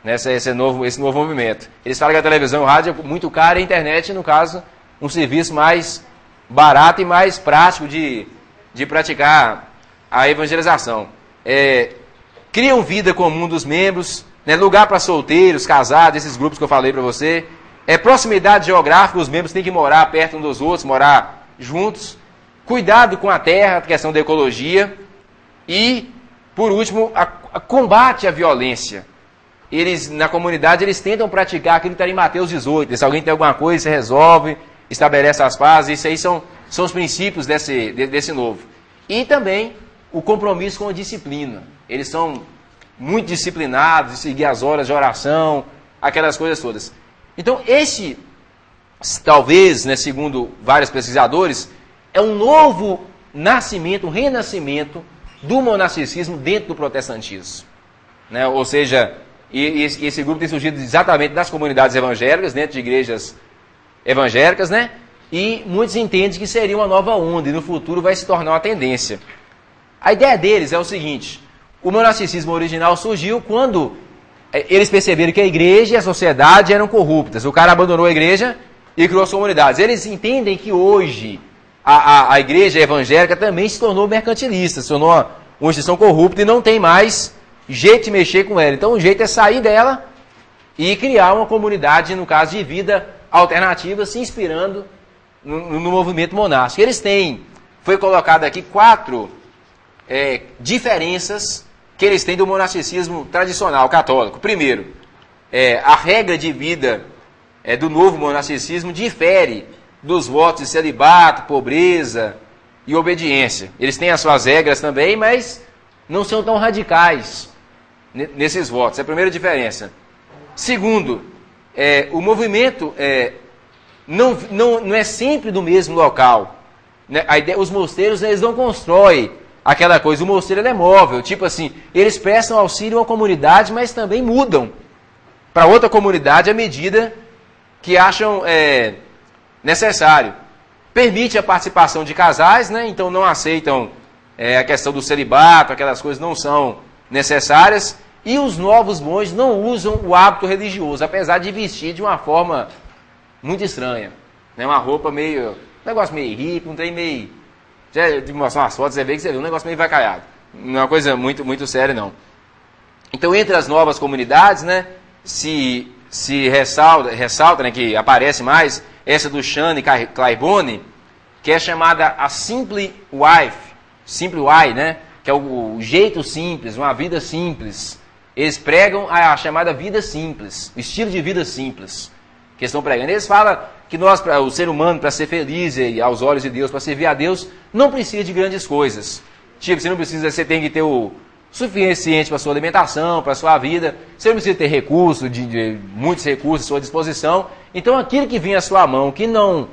Esse novo movimento. Eles falam que a televisão e o rádio é muito caro e a internet, no caso, um serviço mais barato e mais prático de praticar a evangelização. Criam vida comum dos membros, né, lugar para solteiros, casados, esses grupos que eu falei para você. Proximidade geográfica, os membros têm que morar perto uns dos outros, morar juntos. Cuidado com a terra, questão da ecologia. E, por último, combate à violência. Eles, na comunidade, eles tentam praticar aquilo que está em Mateus 18. Se alguém tem alguma coisa, você resolve, estabelece as pazes. Isso aí são os princípios desse novo. E também o compromisso com a disciplina. Eles são muito disciplinados de seguir as horas de oração, aquelas coisas todas. Então, talvez, né, segundo vários pesquisadores, é um novo nascimento, um renascimento do monasticismo dentro do protestantismo. Né? Ou seja, esse grupo tem surgido exatamente das comunidades evangélicas, dentro de igrejas evangélicas, né? E muitos entendem que seria uma nova onda e no futuro vai se tornar uma tendência. A ideia deles é o seguinte: o monasticismo original surgiu quando eles perceberam que a igreja e a sociedade eram corruptas. O cara abandonou a igreja e criou as comunidades. Eles entendem que hoje a igreja evangélica também se tornou mercantilista, se tornou uma instituição corrupta e não tem mais jeito de mexer com ela. Então o jeito é sair dela e criar uma comunidade, no caso de vida alternativa, se inspirando no movimento monástico. Eles foi colocado aqui 4 diferenças que eles têm do monasticismo tradicional católico. Primeiro, a regra de vida do novo monasticismo difere dos votos de celibato, pobreza e obediência. Eles têm as suas regras também, mas não são tão radicais nesses votos. É a primeira diferença. Segundo, o movimento não é sempre do mesmo local. Né? Os mosteiros, eles não constroem aquela coisa. O mosteiro é móvel. Tipo assim, eles prestam auxílio a uma comunidade, mas também mudam para outra comunidade à medida que acham necessário. Permite a participação de casais, né? Então não aceitam a questão do celibato, aquelas coisas não são necessárias. E os novos monges não usam o hábito religioso, apesar de vestir de uma forma muito estranha. Né? Uma roupa meio... um negócio meio hippie, um trem meio... Já de mostrar umas fotos, você vê que você vê um negócio meio vacaiado. Não é uma coisa muito, muito séria, não. Então, entre as novas comunidades, né, se ressalta, né, que aparece mais, essa do Shane Claiborne, que é chamada a Simple Way, né, que é o jeito simples, uma vida simples. Eles pregam a chamada vida simples, o estilo de vida simples que estão pregando. Eles falam que o ser humano, para ser feliz e aos olhos de Deus, para servir a Deus, não precisa de grandes coisas. Tipo, você tem que ter o suficiente para a sua alimentação, para a sua vida. Você não precisa ter recursos, de muitos recursos à sua disposição. Então, aquilo que vem à sua mão, que não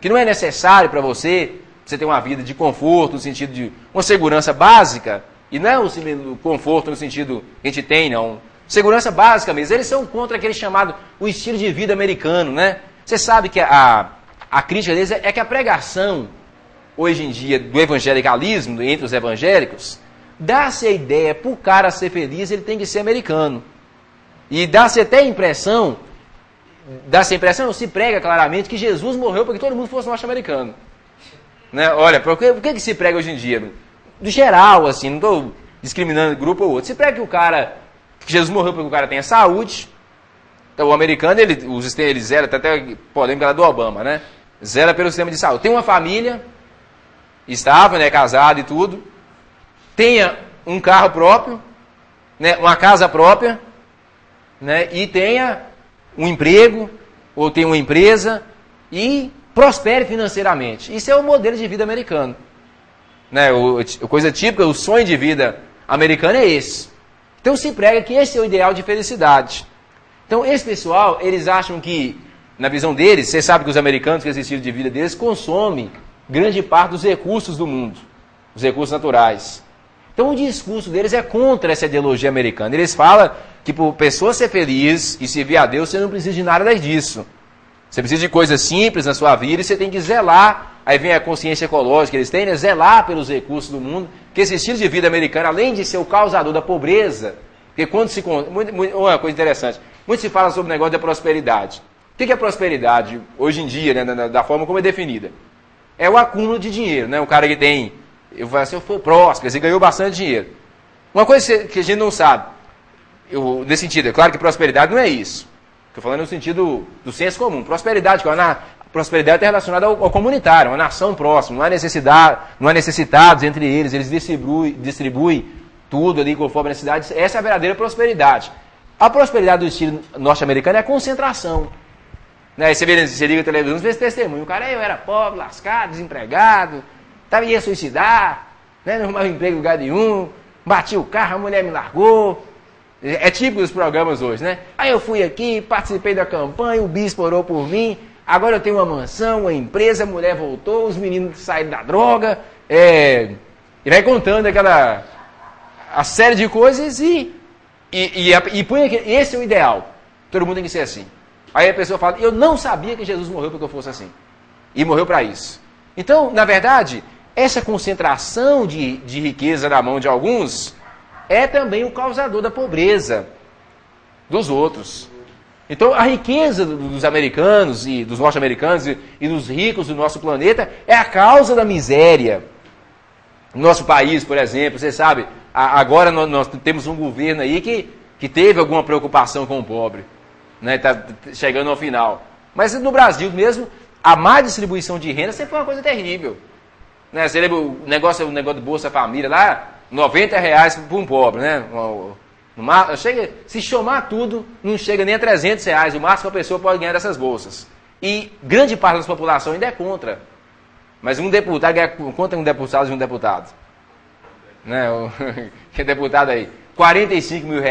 é necessário para você ter uma vida de conforto, no sentido de uma segurança básica, e não é o conforto no sentido que a gente tem, não. Segurança básica mesmo. Eles são contra aquele chamado o estilo de vida americano, né? Você sabe que a crítica deles é que a pregação, hoje em dia, do evangelicalismo, entre os evangélicos, dá-se a ideia, para o cara ser feliz, ele tem que ser americano. E dá-se até a impressão, se prega claramente que Jesus morreu para que todo mundo fosse norte-americano. Né? Olha, por que se prega hoje em dia? Do geral, assim, não estou discriminando grupo ou outro. Se prega que Jesus morreu porque o cara tenha saúde. Então, o americano, ele zela, até polêmica do Obama, né? Zela pelo sistema de saúde. Tem uma família, estável, né, casado e tudo. Tenha um carro próprio, né, uma casa própria, né, e tenha um emprego, ou tenha uma empresa, e prospere financeiramente. Isso é o modelo de vida americano. Né, coisa típica, o sonho de vida americano é esse. Então se prega que esse é o ideal de felicidade. Então esse pessoal, eles acham que, na visão deles, você sabe que os americanos, que esse estilo de vida deles, consomem grande parte dos recursos do mundo, os recursos naturais. Então o discurso deles é contra essa ideologia americana. Eles falam que para a pessoa ser feliz e servir a Deus, você não precisa de nada disso. Você precisa de coisas simples na sua vida e você tem que zelar. Aí vem a consciência ecológica que eles têm, né? Zelar pelos recursos do mundo. Porque esse estilo de vida americano, além de ser o causador da pobreza, porque quando se... Uma coisa interessante, muito se fala sobre o negócio da prosperidade. O que é prosperidade hoje em dia, né, da forma como é definida? É o acúmulo de dinheiro, né? O cara que tem... Eu falo assim, eu for próspero, você ganhou bastante dinheiro. Uma coisa que a gente não sabe, nesse sentido, é claro que prosperidade não é isso. Estou falando no sentido do senso comum. Prosperidade, prosperidade está relacionada ao comunitário, uma nação próxima, não há necessitados entre eles distribuem tudo ali conforme a necessidade. Essa é a verdadeira prosperidade. A prosperidade do estilo norte-americano é a concentração. Né? Você liga a televisão, você vê esse testemunho. O cara, eu era pobre, lascado, desempregado, ia suicidar, né? Não arrumava emprego em lugar nenhum, bati o carro, a mulher me largou. É típico dos programas hoje, né? Aí eu fui aqui, participei da campanha, o bispo orou por mim, agora eu tenho uma mansão, uma empresa, a mulher voltou, os meninos saíram da droga, e vai contando a série de coisas e põe aqui, esse é o ideal. Todo mundo tem que ser assim. Aí a pessoa fala, eu não sabia que Jesus morreu para que eu fosse assim. E morreu para isso. Então, na verdade, essa concentração de riqueza na mão de alguns é também o causador da pobreza dos outros. Então, a riqueza dos americanos e dos norte-americanos e dos ricos do nosso planeta é a causa da miséria. No nosso país, por exemplo, você sabe, agora nós temos um governo aí que teve alguma preocupação com o pobre, né? Está chegando ao final. Mas no Brasil mesmo, a má distribuição de renda sempre foi uma coisa terrível. Né? Você lembra o negócio do Bolsa Família lá? R$90 para um pobre, né? Se somar tudo, não chega nem a R$300, o máximo que a pessoa pode ganhar dessas bolsas. E grande parte da população ainda é contra. Mas um deputado ganha quanto é um deputado de um deputado? Né? Que deputado aí? R$45 mil,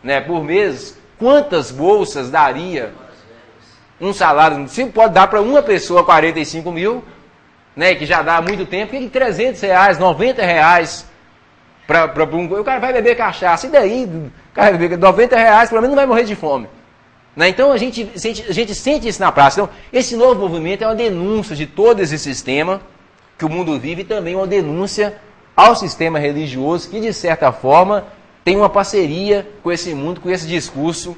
né, por mês. Quantas bolsas daria um salário? Se pode dar para uma pessoa 45 mil, né, que já dá há muito tempo, que R$300, R$90 para o cara vai beber cachaça, e daí, o cara vai beber R$90, pelo menos não vai morrer de fome. Né? Então a gente sente isso na prática. Então, esse novo movimento é uma denúncia de todo esse sistema que o mundo vive e também uma denúncia ao sistema religioso que, de certa forma, tem uma parceria com esse mundo, com esse discurso,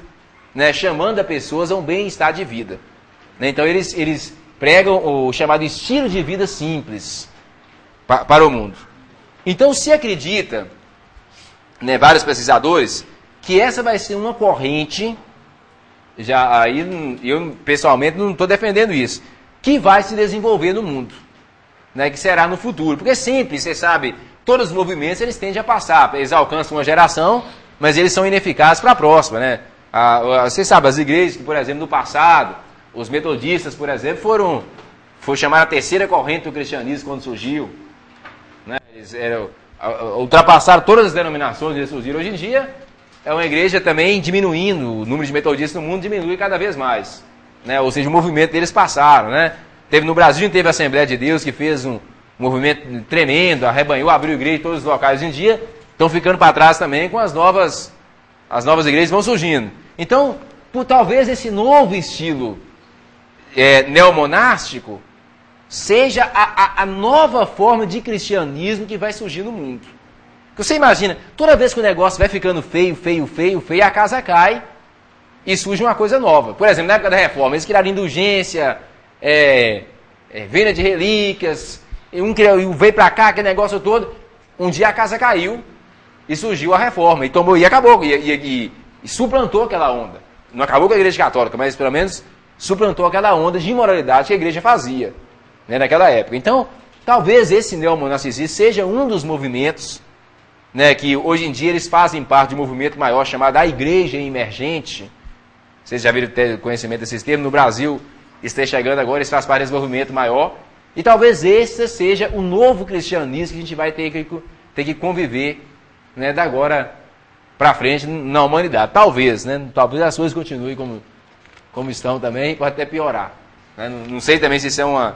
né, chamando as pessoas a um bem-estar de vida. Né? Então eles pregam o chamado estilo de vida simples para o mundo. Então se acredita, né, vários pesquisadores, que essa vai ser uma corrente, aí eu pessoalmente não estou defendendo isso, que vai se desenvolver no mundo, né, que será no futuro. Porque sempre, você sabe, todos os movimentos eles tendem a passar, eles alcançam uma geração, mas eles são ineficazes para a próxima. Né? Você sabe, as igrejas que, por exemplo, no passado, os metodistas, por exemplo, foi chamada a terceira corrente do cristianismo quando surgiu. Né? Eles ultrapassaram todas as denominações que surgiram. Hoje em dia, é uma igreja também diminuindo, o número de metodistas no mundo diminui cada vez mais. Né? Ou seja, o movimento deles passaram. Né? No Brasil teve a Assembleia de Deus, que fez um movimento tremendo, arrebanhou, abriu igreja em todos os locais. Hoje em dia, estão ficando para trás também com as novas igrejas vão surgindo. Então, talvez esse novo estilo neomonástico seja a nova forma de cristianismo que vai surgir no mundo. Você imagina, toda vez que o negócio vai ficando feio, a casa cai e surge uma coisa nova. Por exemplo, na época da Reforma, eles criaram indulgência, venda de relíquias, veio para cá, aquele negócio todo. Um dia a casa caiu e surgiu a Reforma, e acabou, e suplantou aquela onda. Não acabou com a Igreja Católica, mas pelo menos suplantou aquela onda de imoralidade que a igreja fazia, né, naquela época. Então, talvez esse neomonasticismo seja um dos movimentos, né, que hoje em dia eles fazem parte de um movimento maior chamado a Igreja Emergente. Vocês já viram ter conhecimento desses termos? No Brasil, está chegando agora, eles fazem parte desse movimento maior. E talvez esse seja o novo cristianismo que a gente vai ter que conviver, né, da agora para frente na humanidade. Talvez, né? Talvez as coisas continuem como estão também, pode até piorar. Né? Não sei também se isso é uma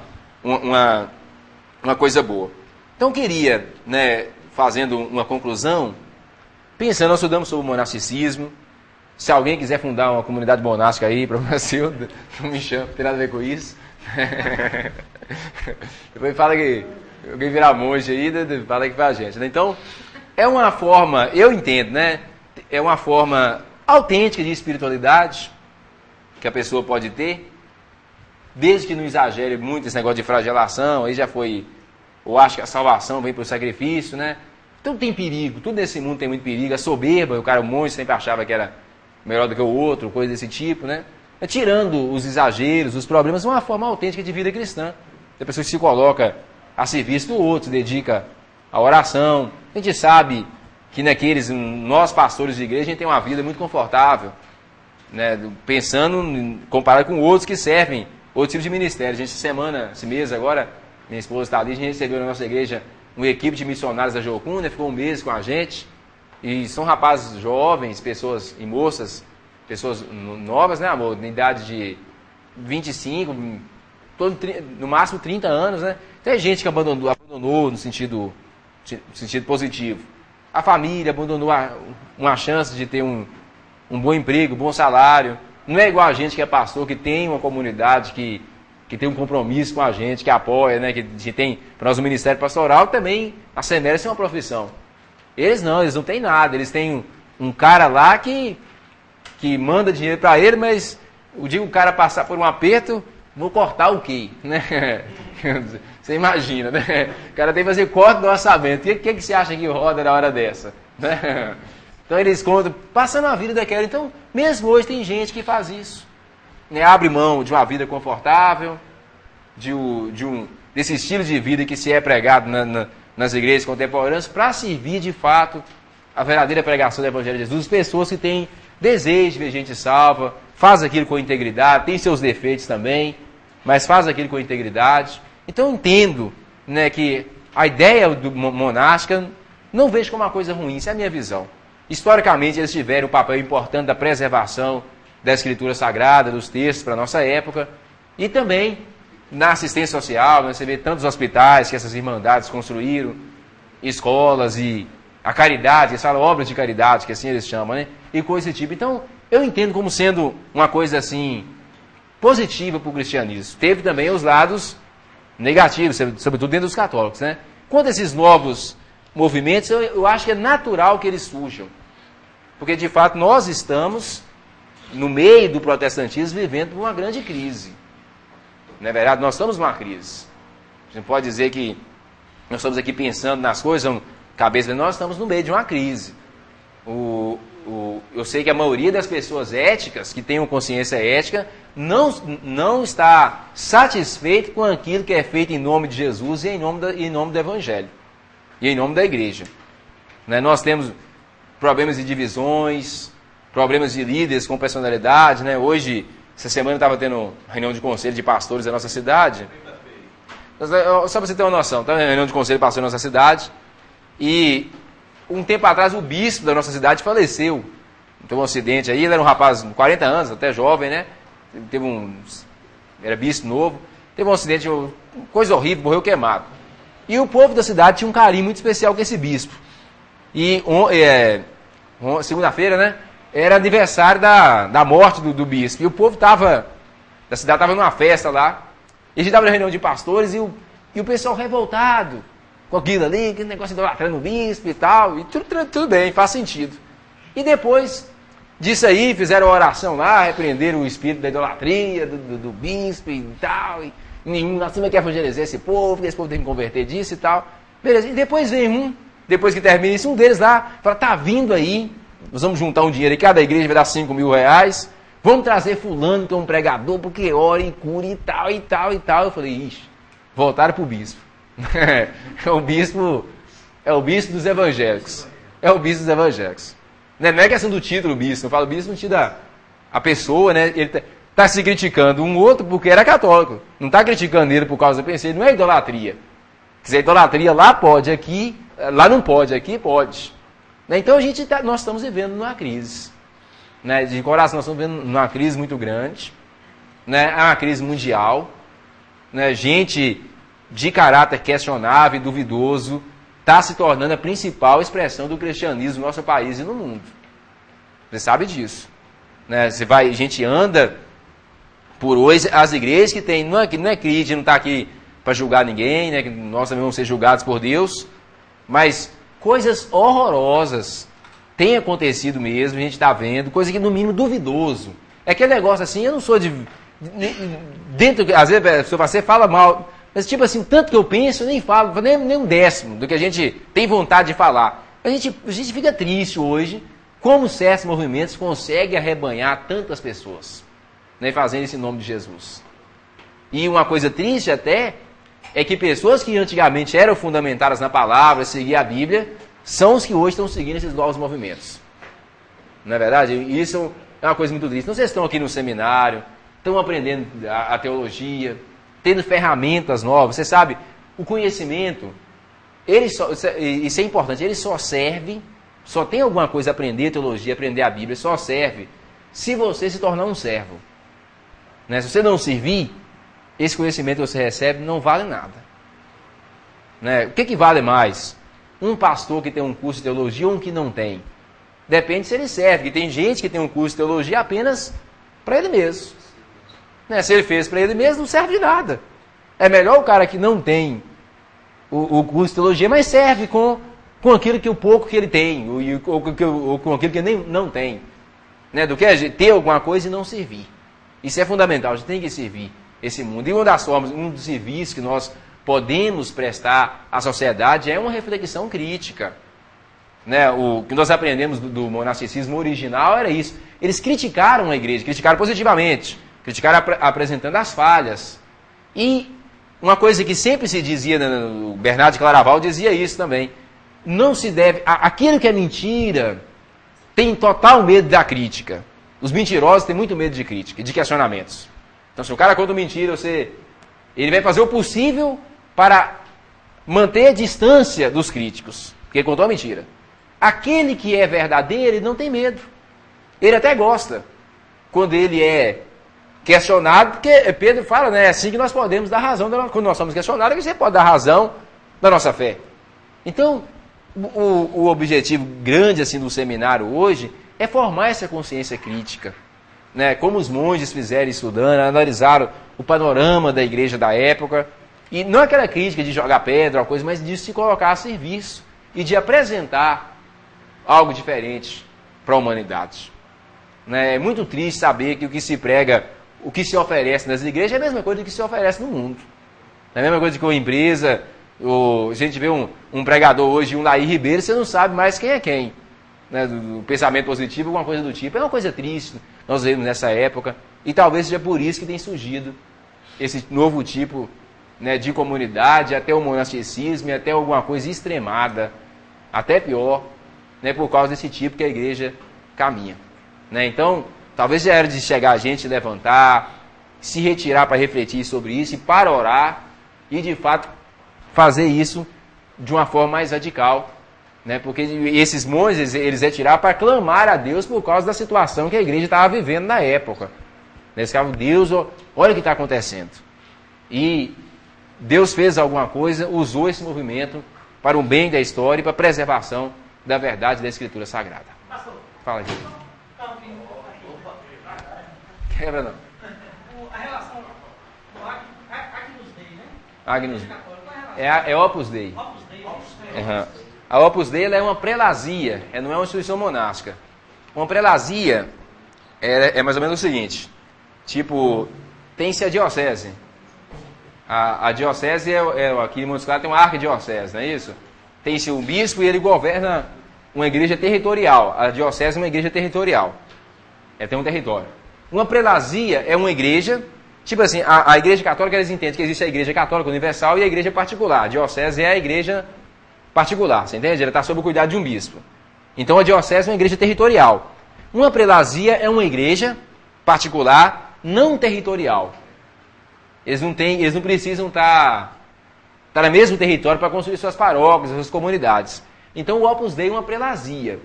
coisa boa. Então, queria, né, fazendo uma conclusão, pensando, nós estudamos sobre o monasticismo, Se alguém quiser fundar uma comunidade monástica aí, problema seu, não me chama, não tem nada a ver com isso. Depois fala que alguém virar monge aí, fala que foi a gente. Né? Então, é uma forma, eu entendo, né? É uma forma autêntica de espiritualidade que a pessoa pode ter, desde que não exagere muito esse negócio de flagelação, aí já foi, eu acho que a salvação vem pelo sacrifício, né? Então tem perigo, tudo nesse mundo tem muito perigo, a soberba, o cara, o monge sempre achava que era melhor do que o outro, coisa desse tipo, né? Tirando os exageros, os problemas, é uma forma autêntica de vida cristã. A pessoa que se coloca a serviço do outro, se dedica à oração. A gente sabe que nós pastores de igreja, a gente tem uma vida muito confortável, né? Pensando, comparado com outros que servem outro tipo de ministério. A gente, esse mês agora, minha esposa está ali, a gente recebeu na nossa igreja uma equipe de missionários da Jocunda, ficou um mês com a gente, e são rapazes jovens, pessoas e moças, pessoas novas, né, amor, na idade de 25, no máximo 30 anos, né? Tem gente que abandonou no sentido positivo. A família abandonou uma chance de ter um bom emprego, um bom salário. Não é igual a gente que é pastor, que tem uma comunidade, que tem um compromisso com a gente, que apoia, né? Que tem, para nós, o ministério pastoral, também a Semera é uma profissão. Eles não têm nada. Eles têm um cara lá que manda dinheiro para ele, mas o dia que o cara passar por um aperto, vou cortar o quê? Né? Você imagina, né? O cara tem que fazer corte do orçamento. E o que você acha que roda na hora dessa? Né? Então eles contam, passando a vida daquela. Então, mesmo hoje tem gente que faz isso. Né? Abre mão de uma vida confortável, desse estilo de vida que se é pregado nas igrejas contemporâneas, para servir de fato a verdadeira pregação do Evangelho de Jesus. Pessoas que têm desejo de ver gente salva, faz aquilo com integridade, tem seus defeitos também, mas faz aquilo com integridade. Então eu entendo, né, que a ideia monástica não vejo como uma coisa ruim, isso é a minha visão. Historicamente eles tiveram um papel importante da preservação da escritura sagrada, dos textos para a nossa época, e também na assistência social, né, você vê tantos hospitais que essas irmandades construíram, escolas e a caridade, eles falam obras de caridade, que assim eles chamam, né? E coisa desse tipo. Então, eu entendo como sendo uma coisa assim, positiva para o cristianismo. Teve também os lados negativos, sobretudo dentro dos católicos, né? Quanto a esses novos movimentos, eu acho que é natural que eles surjam. Porque, de fato, nós estamos, no meio do protestantismo, vivendo uma grande crise. Não é verdade? Nós estamos numa crise. A gente pode dizer que nós estamos aqui pensando nas coisas, cabeça, nós estamos no meio de uma crise. Eu sei que a maioria das pessoas éticas, que têm uma consciência ética, não está satisfeito com aquilo que é feito em nome de Jesus e em nome do Evangelho. E em nome da igreja. Né? Nós temos problemas de divisões, problemas de líderes com personalidade. Né? Hoje, essa semana, eu estava tendo reunião de conselho de pastores da nossa cidade. Só para você ter uma noção, estava reunião de conselho de pastores da nossa cidade. E um tempo atrás o bispo da nossa cidade faleceu. Teve um acidente aí, ele era um rapaz de 40 anos, até jovem, né? Era bispo novo. Teve um acidente, coisa horrível, morreu queimado. E o povo da cidade tinha um carinho muito especial com esse bispo. E segunda-feira, né? Era aniversário da morte do bispo. E o povo da cidade estava numa festa lá. E a gente estava na reunião de pastores e o pessoal revoltado com aquilo ali, aquele negócio de idolatrando o bispo e tal. E tudo bem, faz sentido. E depois disso aí, fizeram uma oração lá, repreenderam o espírito da idolatria, do bispo e tal. E nenhum, nós temos que evangelizar esse povo tem que converter disso e tal. Beleza, e depois vem depois que termina isso, um deles lá, fala, tá vindo aí, nós vamos juntar um dinheiro aí, cada igreja vai dar 5 mil reais, vamos trazer fulano que é um pregador, porque ora e cura e tal, e tal, e tal. Eu falei, ixi, voltaram pro bispo. É o bispo dos evangélicos. É o bispo dos evangélicos. Não é questão do título bispo, eu falo bispo no sentido a pessoa, né? Ele está se criticando um outro porque era católico. Não está criticando ele por causa do pensei, não é idolatria. Quer dizer, idolatria lá pode, aqui, lá não pode, aqui pode. Né? Então nós estamos vivendo numa crise. Né? De coração, nós estamos vivendo numa crise muito grande. Né? É uma crise mundial. Né? Gente de caráter questionável e duvidoso está se tornando a principal expressão do cristianismo no nosso país e no mundo. Você sabe disso. Né? A gente anda por hoje, as igrejas que tem, não é crítica, não está aqui para julgar ninguém, né? Que nós também vamos ser julgados por Deus, mas coisas horrorosas têm acontecido mesmo, a gente está vendo, coisa que no mínimo duvidoso. É aquele negócio assim, eu não sou dentro, às vezes a pessoa você fala mal, mas tipo assim, tanto que eu penso, eu nem falo, nem um décimo do que a gente tem vontade de falar. A gente fica triste hoje, como certos movimentos conseguem arrebanhar tantas pessoas, né, fazendo esse nome de Jesus. E uma coisa triste até, é que pessoas que antigamente eram fundamentadas na palavra, seguiam a Bíblia, são os que hoje estão seguindo esses novos movimentos. Não é verdade? Isso é uma coisa muito triste. Então vocês estão aqui no seminário, estão aprendendo a teologia, tendo ferramentas novas. Você sabe, o conhecimento, isso é importante, ele só serve, só tem alguma coisa a aprender teologia, aprender a Bíblia, só serve se você se tornar um servo. Né? Se você não servir, esse conhecimento que você recebe não vale nada. Né? O que vale mais? Um pastor que tem um curso de teologia ou um que não tem? Depende se ele serve. Que tem gente que tem um curso de teologia apenas para ele mesmo. Né? Se ele fez para ele mesmo, não serve de nada. É melhor o cara que não tem o curso de teologia, mas serve com aquilo que o pouco que ele tem, ou com aquilo que ele não tem. Né? Do que ter alguma coisa e não servir. Isso é fundamental, a gente tem que servir esse mundo. E uma das formas, um dos serviços que nós podemos prestar à sociedade é uma reflexão crítica. Né? O que nós aprendemos do monasticismo original era isso. Eles criticaram a igreja, criticaram positivamente, criticaram apresentando as falhas. E uma coisa que sempre se dizia, o Bernardo de Claraval dizia isso também, não se deve, aquilo que é mentira tem total medo da crítica. Os mentirosos têm muito medo de crítica, de questionamentos. Então, se o cara conta mentira, ele vai fazer o possível para manter a distância dos críticos, porque ele contou a mentira. Aquele que é verdadeiro, ele não tem medo. Ele até gosta quando ele é questionado, porque Pedro fala, né, é assim que nós podemos dar razão, quando nós somos questionados, que você pode dar razão da nossa fé. Então, o objetivo grande assim do seminário hoje é formar essa consciência crítica. Né, como os monges fizeram estudando, analisaram o panorama da igreja da época, e não aquela crítica de jogar pedra, coisa, mas de se colocar a serviço e de apresentar algo diferente para a humanidade. Né, é muito triste saber que o que se prega, o que se oferece nas igrejas é a mesma coisa que se oferece no mundo. É a mesma coisa que uma empresa, a gente vê um pregador hoje, um Laí Ribeiro, você não sabe mais quem é quem. Né, do pensamento positivo, alguma coisa do tipo. É uma coisa triste, nós vemos nessa época, e talvez seja por isso que tem surgido esse novo tipo, né, de comunidade, até o monasticismo, e até alguma coisa extremada, até pior, né, por causa desse tipo que a igreja caminha. Né? Então, talvez já era de chegar a gente, levantar, se retirar para refletir sobre isso, e para orar, e de fato fazer isso de uma forma mais radical. Né, porque esses monges, eles retiraram para clamar a Deus por causa da situação que a igreja estava vivendo na época. Eles ficavam, Deus, olha o que está acontecendo. E Deus fez alguma coisa, usou esse movimento para o bem da história e para a preservação da verdade da Escritura Sagrada. Pastor, fala aqui. Quebra não. A relação do Agnus Dei, né? Agnus. É Opus Dei. Opus Dei. Uhum. A Opus Dei é uma prelazia, não é uma instituição monástica. Uma prelazia é mais ou menos o seguinte, tipo, tem-se a diocese. A diocese aqui em Montes Claros tem uma arquidiocese, não é isso? Tem-se o bispo e ele governa uma igreja territorial. A diocese é uma igreja territorial. Tem um território. Uma prelazia é uma igreja, tipo assim, a igreja católica, eles entendem que existe a igreja católica universal e a igreja particular. A diocese é a igreja particular, você entende? Ela está sob o cuidado de um bispo. Então a diocese é uma igreja territorial. Uma prelazia é uma igreja particular não territorial. Eles não precisam estar no mesmo território para construir suas paróquias, suas comunidades. Então o Opus Dei é uma prelazia.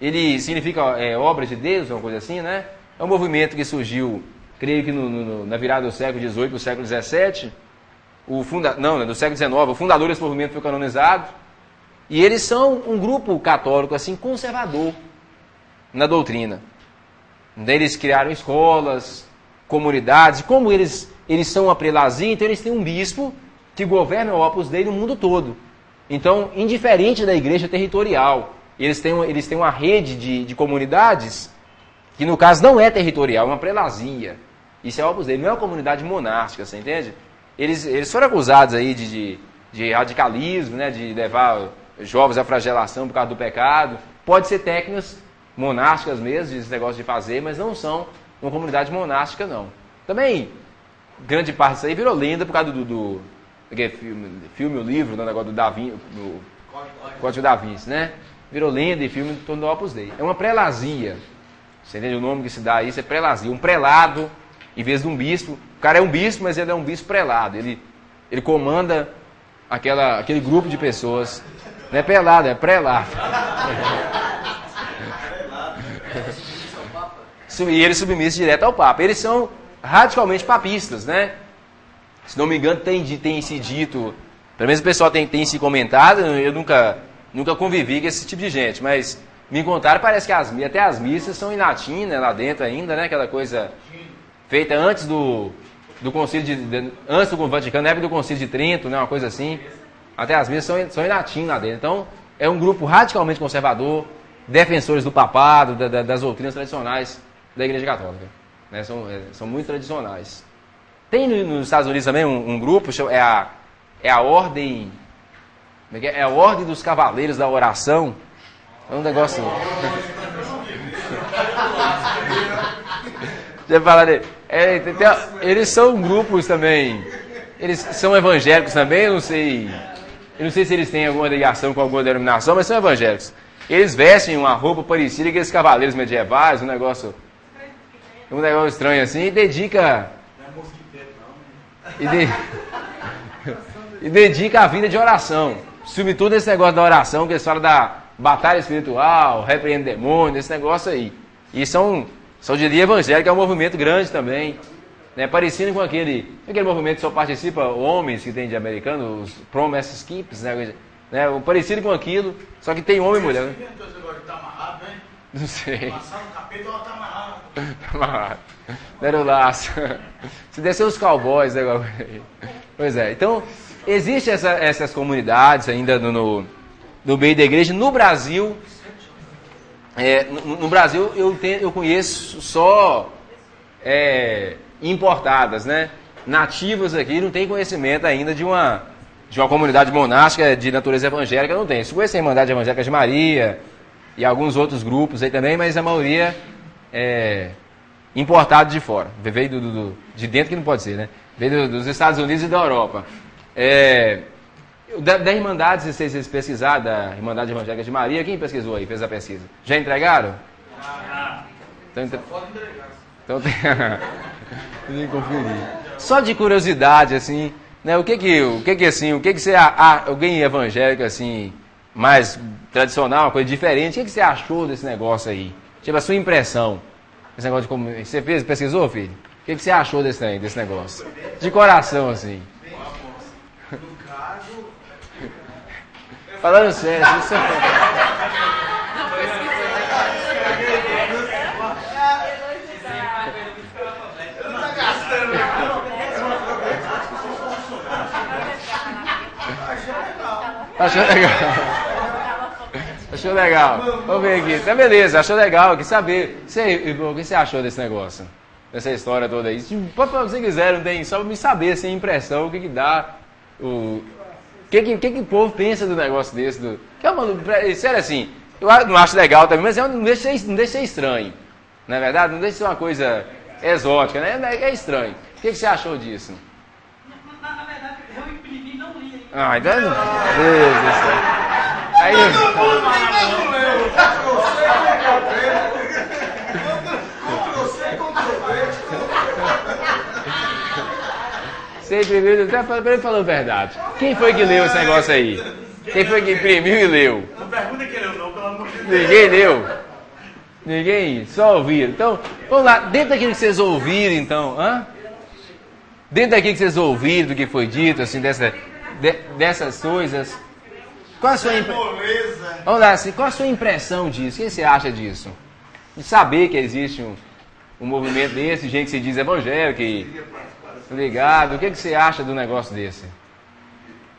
Ele significa obra de Deus, uma coisa assim, né? É um movimento que surgiu, creio que na virada do século XVIII para o século XVII. Do século XIX, o fundador desse movimento foi canonizado, e eles são um grupo católico assim conservador na doutrina. Daí eles criaram escolas, comunidades. Como eles são uma prelazia, então eles têm um bispo que governa o Opus Dei no mundo todo. Então, indiferente da igreja territorial, eles têm uma rede de comunidades que, no caso, não é territorial, é uma prelazia. Isso é o Opus Dei, não é uma comunidade monástica, você entende? Eles foram acusados aí de radicalismo, né, de levar jovens à flagelação por causa do pecado. Pode ser técnicas monásticas mesmo, esse negócio de fazer, mas não são uma comunidade monástica, não. Também, grande parte disso aí virou lenda por causa do filme, o livro, o negócio do Da Vinci, do Código Da Vinci, né? Virou lenda e filme em torno do Opus Dei. É uma prelazia. Você entende o nome que se dá a isso? É prelazia. Um prelado, em vez de um bispo. O cara é um bispo, mas ele é um bispo prelado. Ele comanda aquele grupo de pessoas. Não é prelado, é prelado. E ele submisse direto ao Papa. Eles são radicalmente papistas, né? Se não me engano, tem se dito, pelo menos o pessoal tem se comentado, eu nunca convivi com esse tipo de gente, mas me contaram, parece que até as missas são em latim, né, lá dentro ainda, né? Aquela coisa feita antes do concílio antes do Vaticano, na época do concílio de Trento, né, uma coisa assim. Até as missas são em latim lá dentro. Então, é um grupo radicalmente conservador, defensores do papado, das doutrinas tradicionais da Igreja Católica. Né? São muito tradicionais. Tem nos Estados Unidos também um grupo, é a Ordem... É a Ordem dos Cavaleiros da Oração. É um negócio... Já falaram, eles são grupos também... Eles são evangélicos também, eu não sei se eles têm alguma ligação com alguma denominação, mas são evangélicos. Eles vestem uma roupa parecida com aqueles cavaleiros medievais, um negócio estranho assim, e dedica... E dedica a vida de oração. Sobretudo esse negócio da oração, que eles falam da batalha espiritual, repreende demônio, esse negócio aí. E são de linha evangélica, é um movimento grande também. Né, parecido com aquele movimento que só participa homens que tem de americano, os Promise Keepers, né, parecido com aquilo, só que tem homem e mulher. Né? Não sei. Passar no capeta, ela tá amarrada. Tá amarrado. Deram o laço. Se descer os cowboys, né? Pois é, então, existem essas comunidades ainda no meio da igreja. No Brasil, eu conheço só importadas, né? Nativas aqui não tem conhecimento ainda de uma comunidade monástica de natureza evangélica, não tem. Se conhece a Irmandade Evangélica de Maria e alguns outros grupos aí também, mas a maioria é importado de fora. Veio de dentro que não pode ser, né? Veio dos Estados Unidos e da Europa. Da Irmandade, vocês pesquisaram, da Irmandade Evangélica de Maria, quem pesquisou aí, fez a pesquisa? Já entregaram? Então tem que conferir. Só de curiosidade, assim, né? O que você, alguém evangélico, assim, mais tradicional, uma coisa diferente, o que você achou desse negócio aí? Tipo, a sua impressão. Esse negócio de como... Você pesquisou, filho? O que você achou desse negócio? De coração, assim. No caso... Falando sério, isso é... Achou legal? Achou legal? Vamos ver aqui. Tá beleza, achou legal. Quer saber? O que você achou desse negócio? Dessa história toda aí? Se você quiser, não tem só me saber, assim, a impressão, o que dá. O que o povo pensa do negócio desse? Sério assim, eu não acho legal também, mas não deixa ser estranho. Não é verdade? Não deixa ser uma coisa exótica, né? É estranho. O que você achou disso? Na verdade, eu imprimi e não li. Ah, então... Deus do céu. Aí... Você imprimiu, até falando a verdade. Quem foi que leu esse negócio aí? Quem foi que imprimiu e leu? Não pergunta quem leu, não, pelo amor de Deus. Ninguém leu? Ninguém? Só ouviram. Então, vamos lá, dentro daquilo que vocês ouviram, então, dentro daquilo que vocês ouviram, do que foi dito, assim, dessas coisas, qual a sua Vamos lá, assim, qual a sua impressão disso? O que você acha disso? De saber que existe um movimento desse, gente que se diz evangélico e ligado. O que você acha do negócio desse?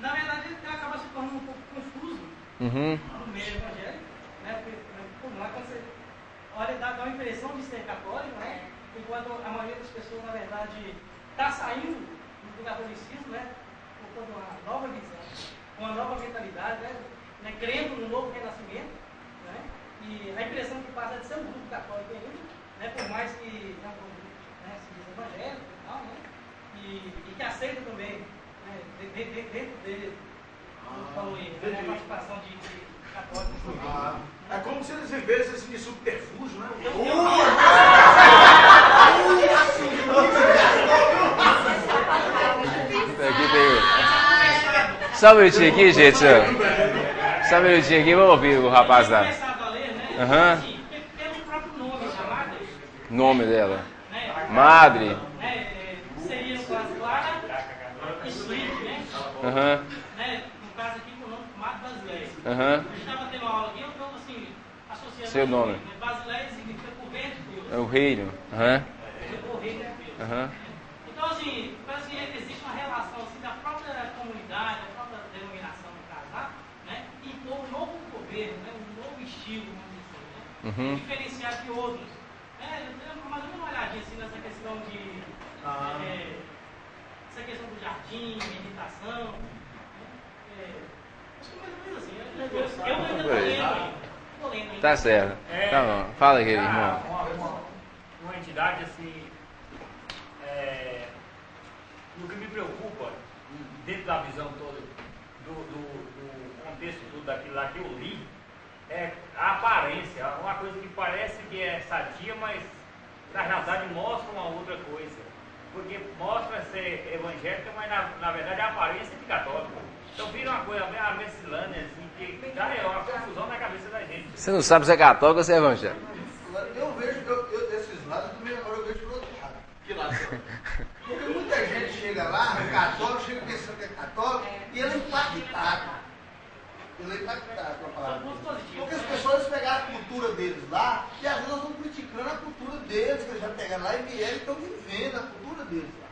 Na verdade, ele acaba se tornando um pouco confuso no meio evangélico, né? Porque, como lá, quando você olha, dá uma impressão de ser católico, né? Enquanto a maioria das pessoas, na verdade, está saindo do catolicismo, né? Com uma nova visão, uma nova mentalidade, né? Crendo no novo renascimento, né? E a impressão que passa é de ser um grupo católico ainda, né? Por mais que é um grupo, né, se diz evangélico e tal, né? E que aceita também, né? Dentro dele, como falou aí, né? A participação de católicos. É como se eles vivessem assim, de subterfúgio, né? Aqui tem... Só um minutinho aqui, gente. Só um minutinho aqui, vamos ouvir o rapaz lá. Aham. Pelo próprio nome, a madre. Nome dela. Madre. Seria no caso Clara e Suíte, né? Aham. No caso aqui, com o nome Madre Basileia. Aham. A gente estava tendo aula aqui, eu estou assim, associando. Seu nome. Basileia significa por vento de Deus. É o reino. Aham. O reino é Deus. Aham. Então, assim, parece que existe uma relação assim, da própria comunidade, da própria denominação do casar, né? E impor um novo governo, né? Um novo estilo, vamos dizer assim, né? Diferenciar de outros. Mas uma olhadinha assim nessa questão de. Essa questão do jardim, meditação. Acho que mais ou menos assim. Eu ainda estou lendo ainda. Tá certo. Tá bom. Fala aqui, irmão. Uma entidade assim. O que me preocupa, dentro da visão toda, do contexto tudo daquilo lá que eu li, é a aparência, uma coisa que parece que é sadia, mas na realidade mostra uma outra coisa. Porque mostra ser evangélica, mas na verdade é a aparência de católico. Então vira uma coisa meio mescilânea, assim, que dá uma confusão na cabeça da gente. Você não sabe se é católico ou se é evangélico. Eu vejo esses lados, também agora eu vejo pro outro lado. Que lado? Porque muita gente chega lá, católico, chega pensando que é católico, e ele é impactado. Ele é impactado com a palavra de Deus. Porque as pessoas pegaram a cultura deles lá, e às vezes nós estamos criticando a cultura deles, que eles já pegaram lá e vieram e estão vivendo a cultura deles lá.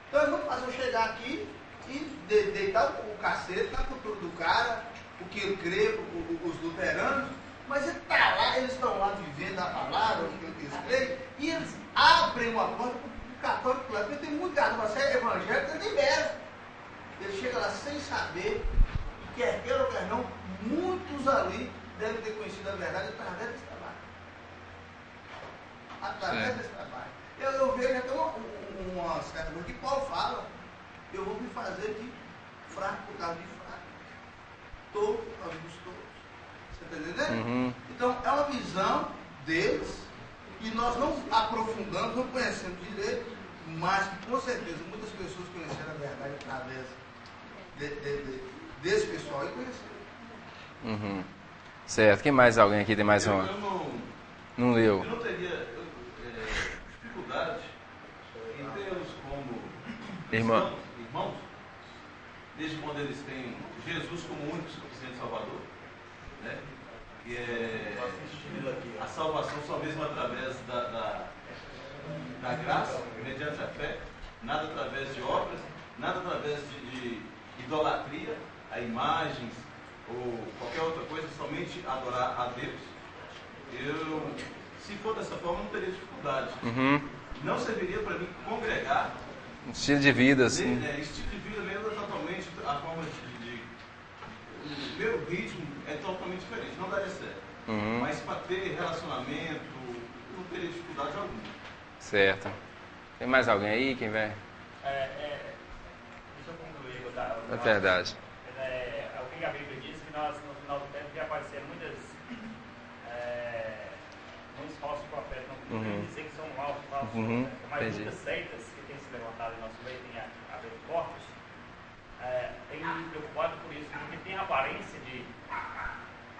Então é muito fácil eu chegar aqui e deitar o cacete na cultura do cara, o que ele crê, os luteranos, mas ele está lá, eles estão lá vivendo a palavra, o que eles creem, e eles abrem uma porta para o católico lá, porque tem muito católico, você é evangélico, ele libera. Ele chega lá sem saber, quer queira ou quer não, muitos ali devem ter conhecido a verdade através desse trabalho. Através desse trabalho. Eu vejo até uma certa coisa que Paulo fala, eu vou me fazer de fraco por causa de fraco, touro por causa dos touros. Você está entendendo? Então é uma visão deles e nós não aprofundamos, não conhecemos direito, mas que com certeza muitas pessoas conheceram a verdade através desse pessoal e conheceram. Certo. Quem mais? Alguém aqui tem mais uma? Não leu. Eu não teria dificuldade em tê-los como Irmão. irmãos, desde quando eles têm Jesus como único suficiente Salvador, né? Que é a salvação só mesmo através da graça, mediante a fé, nada através de obras, nada através de idolatria a imagens ou qualquer outra coisa, somente adorar a Deus. Eu, se for dessa forma, não teria dificuldade. Não serviria para mim congregar. Um estilo de vida, assim. Estilo de vida mesmo é totalmente a forma o meu ritmo é totalmente diferente, não daria certo. Mas para ter relacionamento, não teria dificuldade alguma. Certo. Tem mais alguém aí? Quem vai? Deixa eu concluir. É verdade. O que a Bíblia diz que nós, no final do tempo, vai aparecer muitos falsos profetas. Não quer dizer que são falsos profetas, mas muitas seitas que têm se levantado em nosso meio, tem havido corpos, tem me preocupado por isso, porque tem a aparência de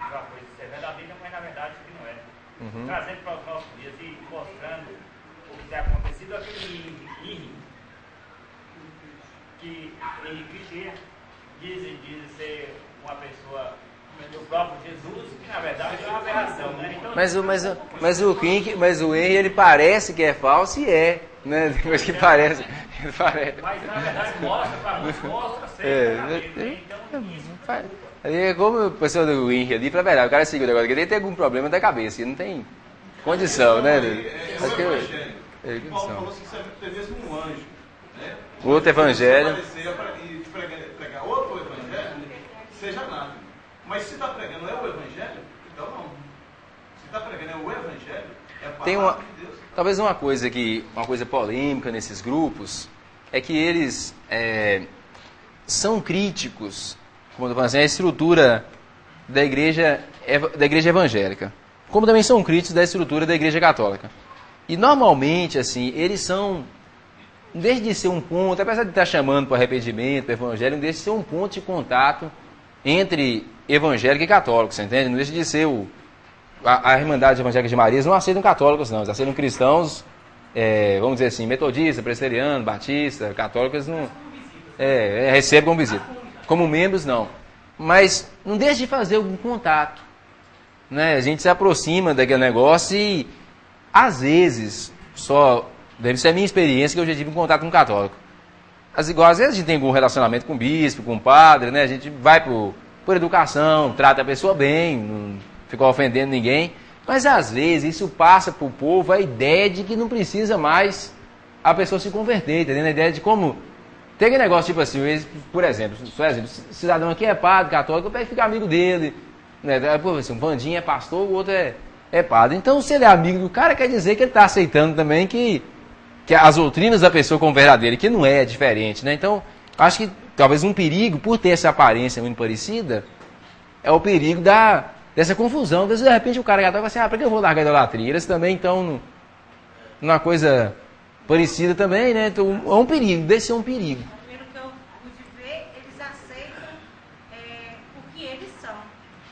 uma coisa ser verdadeira, mas na verdade que não é. Trazendo para os nossos dias e mostrando o que tem acontecido, aquele Henrique, que Henrique dizem ser uma pessoa do próprio Jesus, que na verdade é uma aberração, né? Então, Mas o Henry, ele parece que é falso e é, né? Depois que parece. mas na verdade mostra sempre. Então, Aí é como o pessoal do Henry ali, pra verdade, o cara seguiu o negócio, ele tem algum problema da cabeça, ele não tem condição, né? É o evangelho. Paulo falou assim, que serve até mesmo um anjo. Né? Outro evangelho. E pregar outro evangelho, seja nada. Mas se está pregando é o evangelho, então não. Se está pregando é o evangelho, é a palavra de Deus. Talvez uma coisa polêmica nesses grupos é que eles são críticos, como eu estou falando assim, a estrutura da igreja evangélica, como também são críticos da estrutura da igreja católica. E normalmente, assim, eles são, em vez de ser um ponto, apesar de estar chamando para arrependimento, para evangelho, não deixa de ser um ponto de contato entre evangélico e católico, você entende? Não deixa de ser a Irmandade Evangélica de Maria, não aceitam católicos, não, eles aceitam cristãos, vamos dizer assim, metodista, presbiteriano, batista, católicos não recebem como visita. Como membros, não. Mas não deixa de fazer algum contato, né? A gente se aproxima daquele negócio e, às vezes, deve ser a minha experiência que eu já tive um contato com um católico. Às vezes a gente tem algum relacionamento com o bispo, com o padre, né? A gente vai por educação, trata a pessoa bem, não fica ofendendo ninguém. Mas, às vezes, isso passa para o povo a ideia de que não precisa mais a pessoa se converter, entendeu? A ideia de como... Tem aquele negócio tipo assim, por exemplo, cidadão aqui é padre, católico, eu pego e fico amigo dele. Né? Pô, assim, um Vandinho é pastor, o outro é padre. Então, se ele é amigo do cara, quer dizer que ele está aceitando também que as doutrinas da pessoa como verdadeira, que não é diferente, né? Então, acho que talvez um perigo, por ter essa aparência muito parecida, é o perigo dessa confusão. De repente o cara católico fala assim, para que eu vou largar a idolatria? Eles também estão numa coisa parecida também, né? Então, é um perigo, desse é um perigo. Pelo que eu pude ver, eles aceitam o que eles são.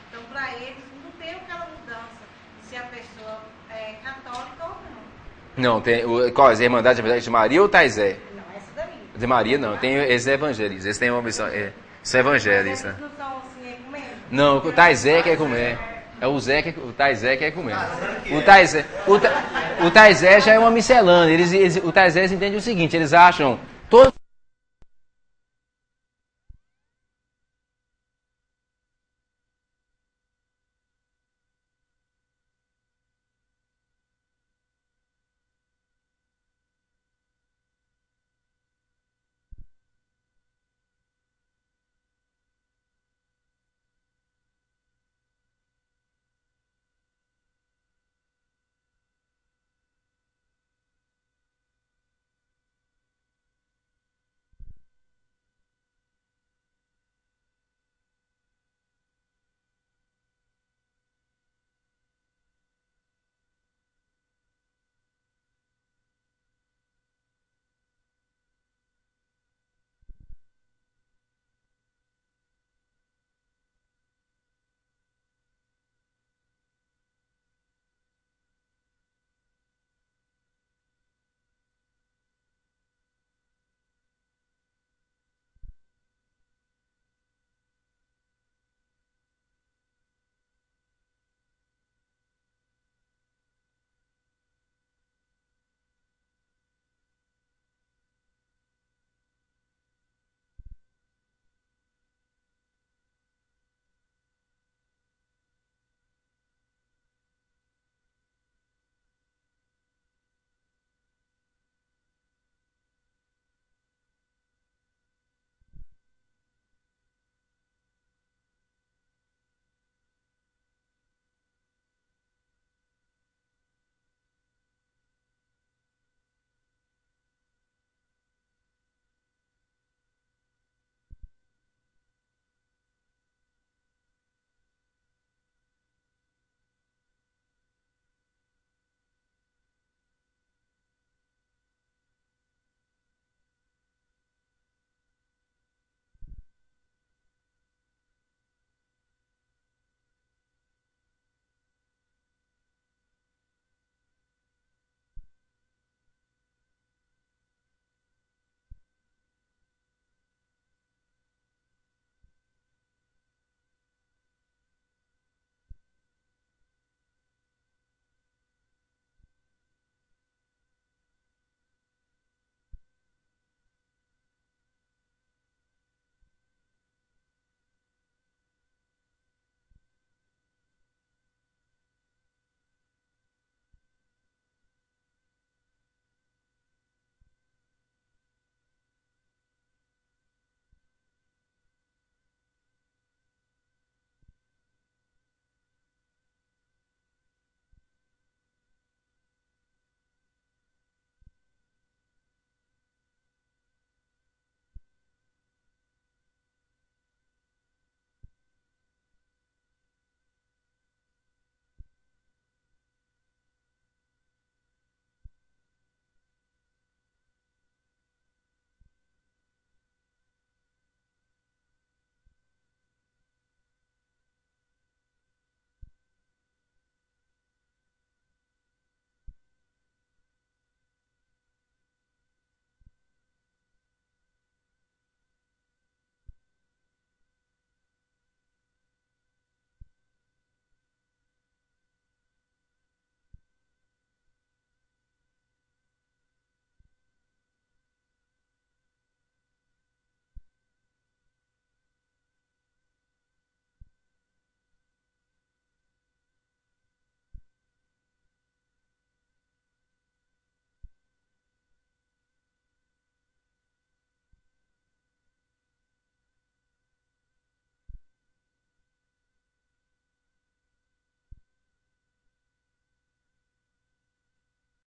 Então, para eles, não tem aquela mudança de se a pessoa é católica ou não. Não, tem. Qual? A Irmandade de Maria ou Taizé? Não, essa daí. De Maria não, tem esses evangelistas, eles têm uma missão. São evangelistas. Eles não são assim, ecumênicos? Não, o Taizé quer comer. É o Taizé quer comer. O Taizé já é uma miscelânea. O Taizé entende o seguinte, eles acham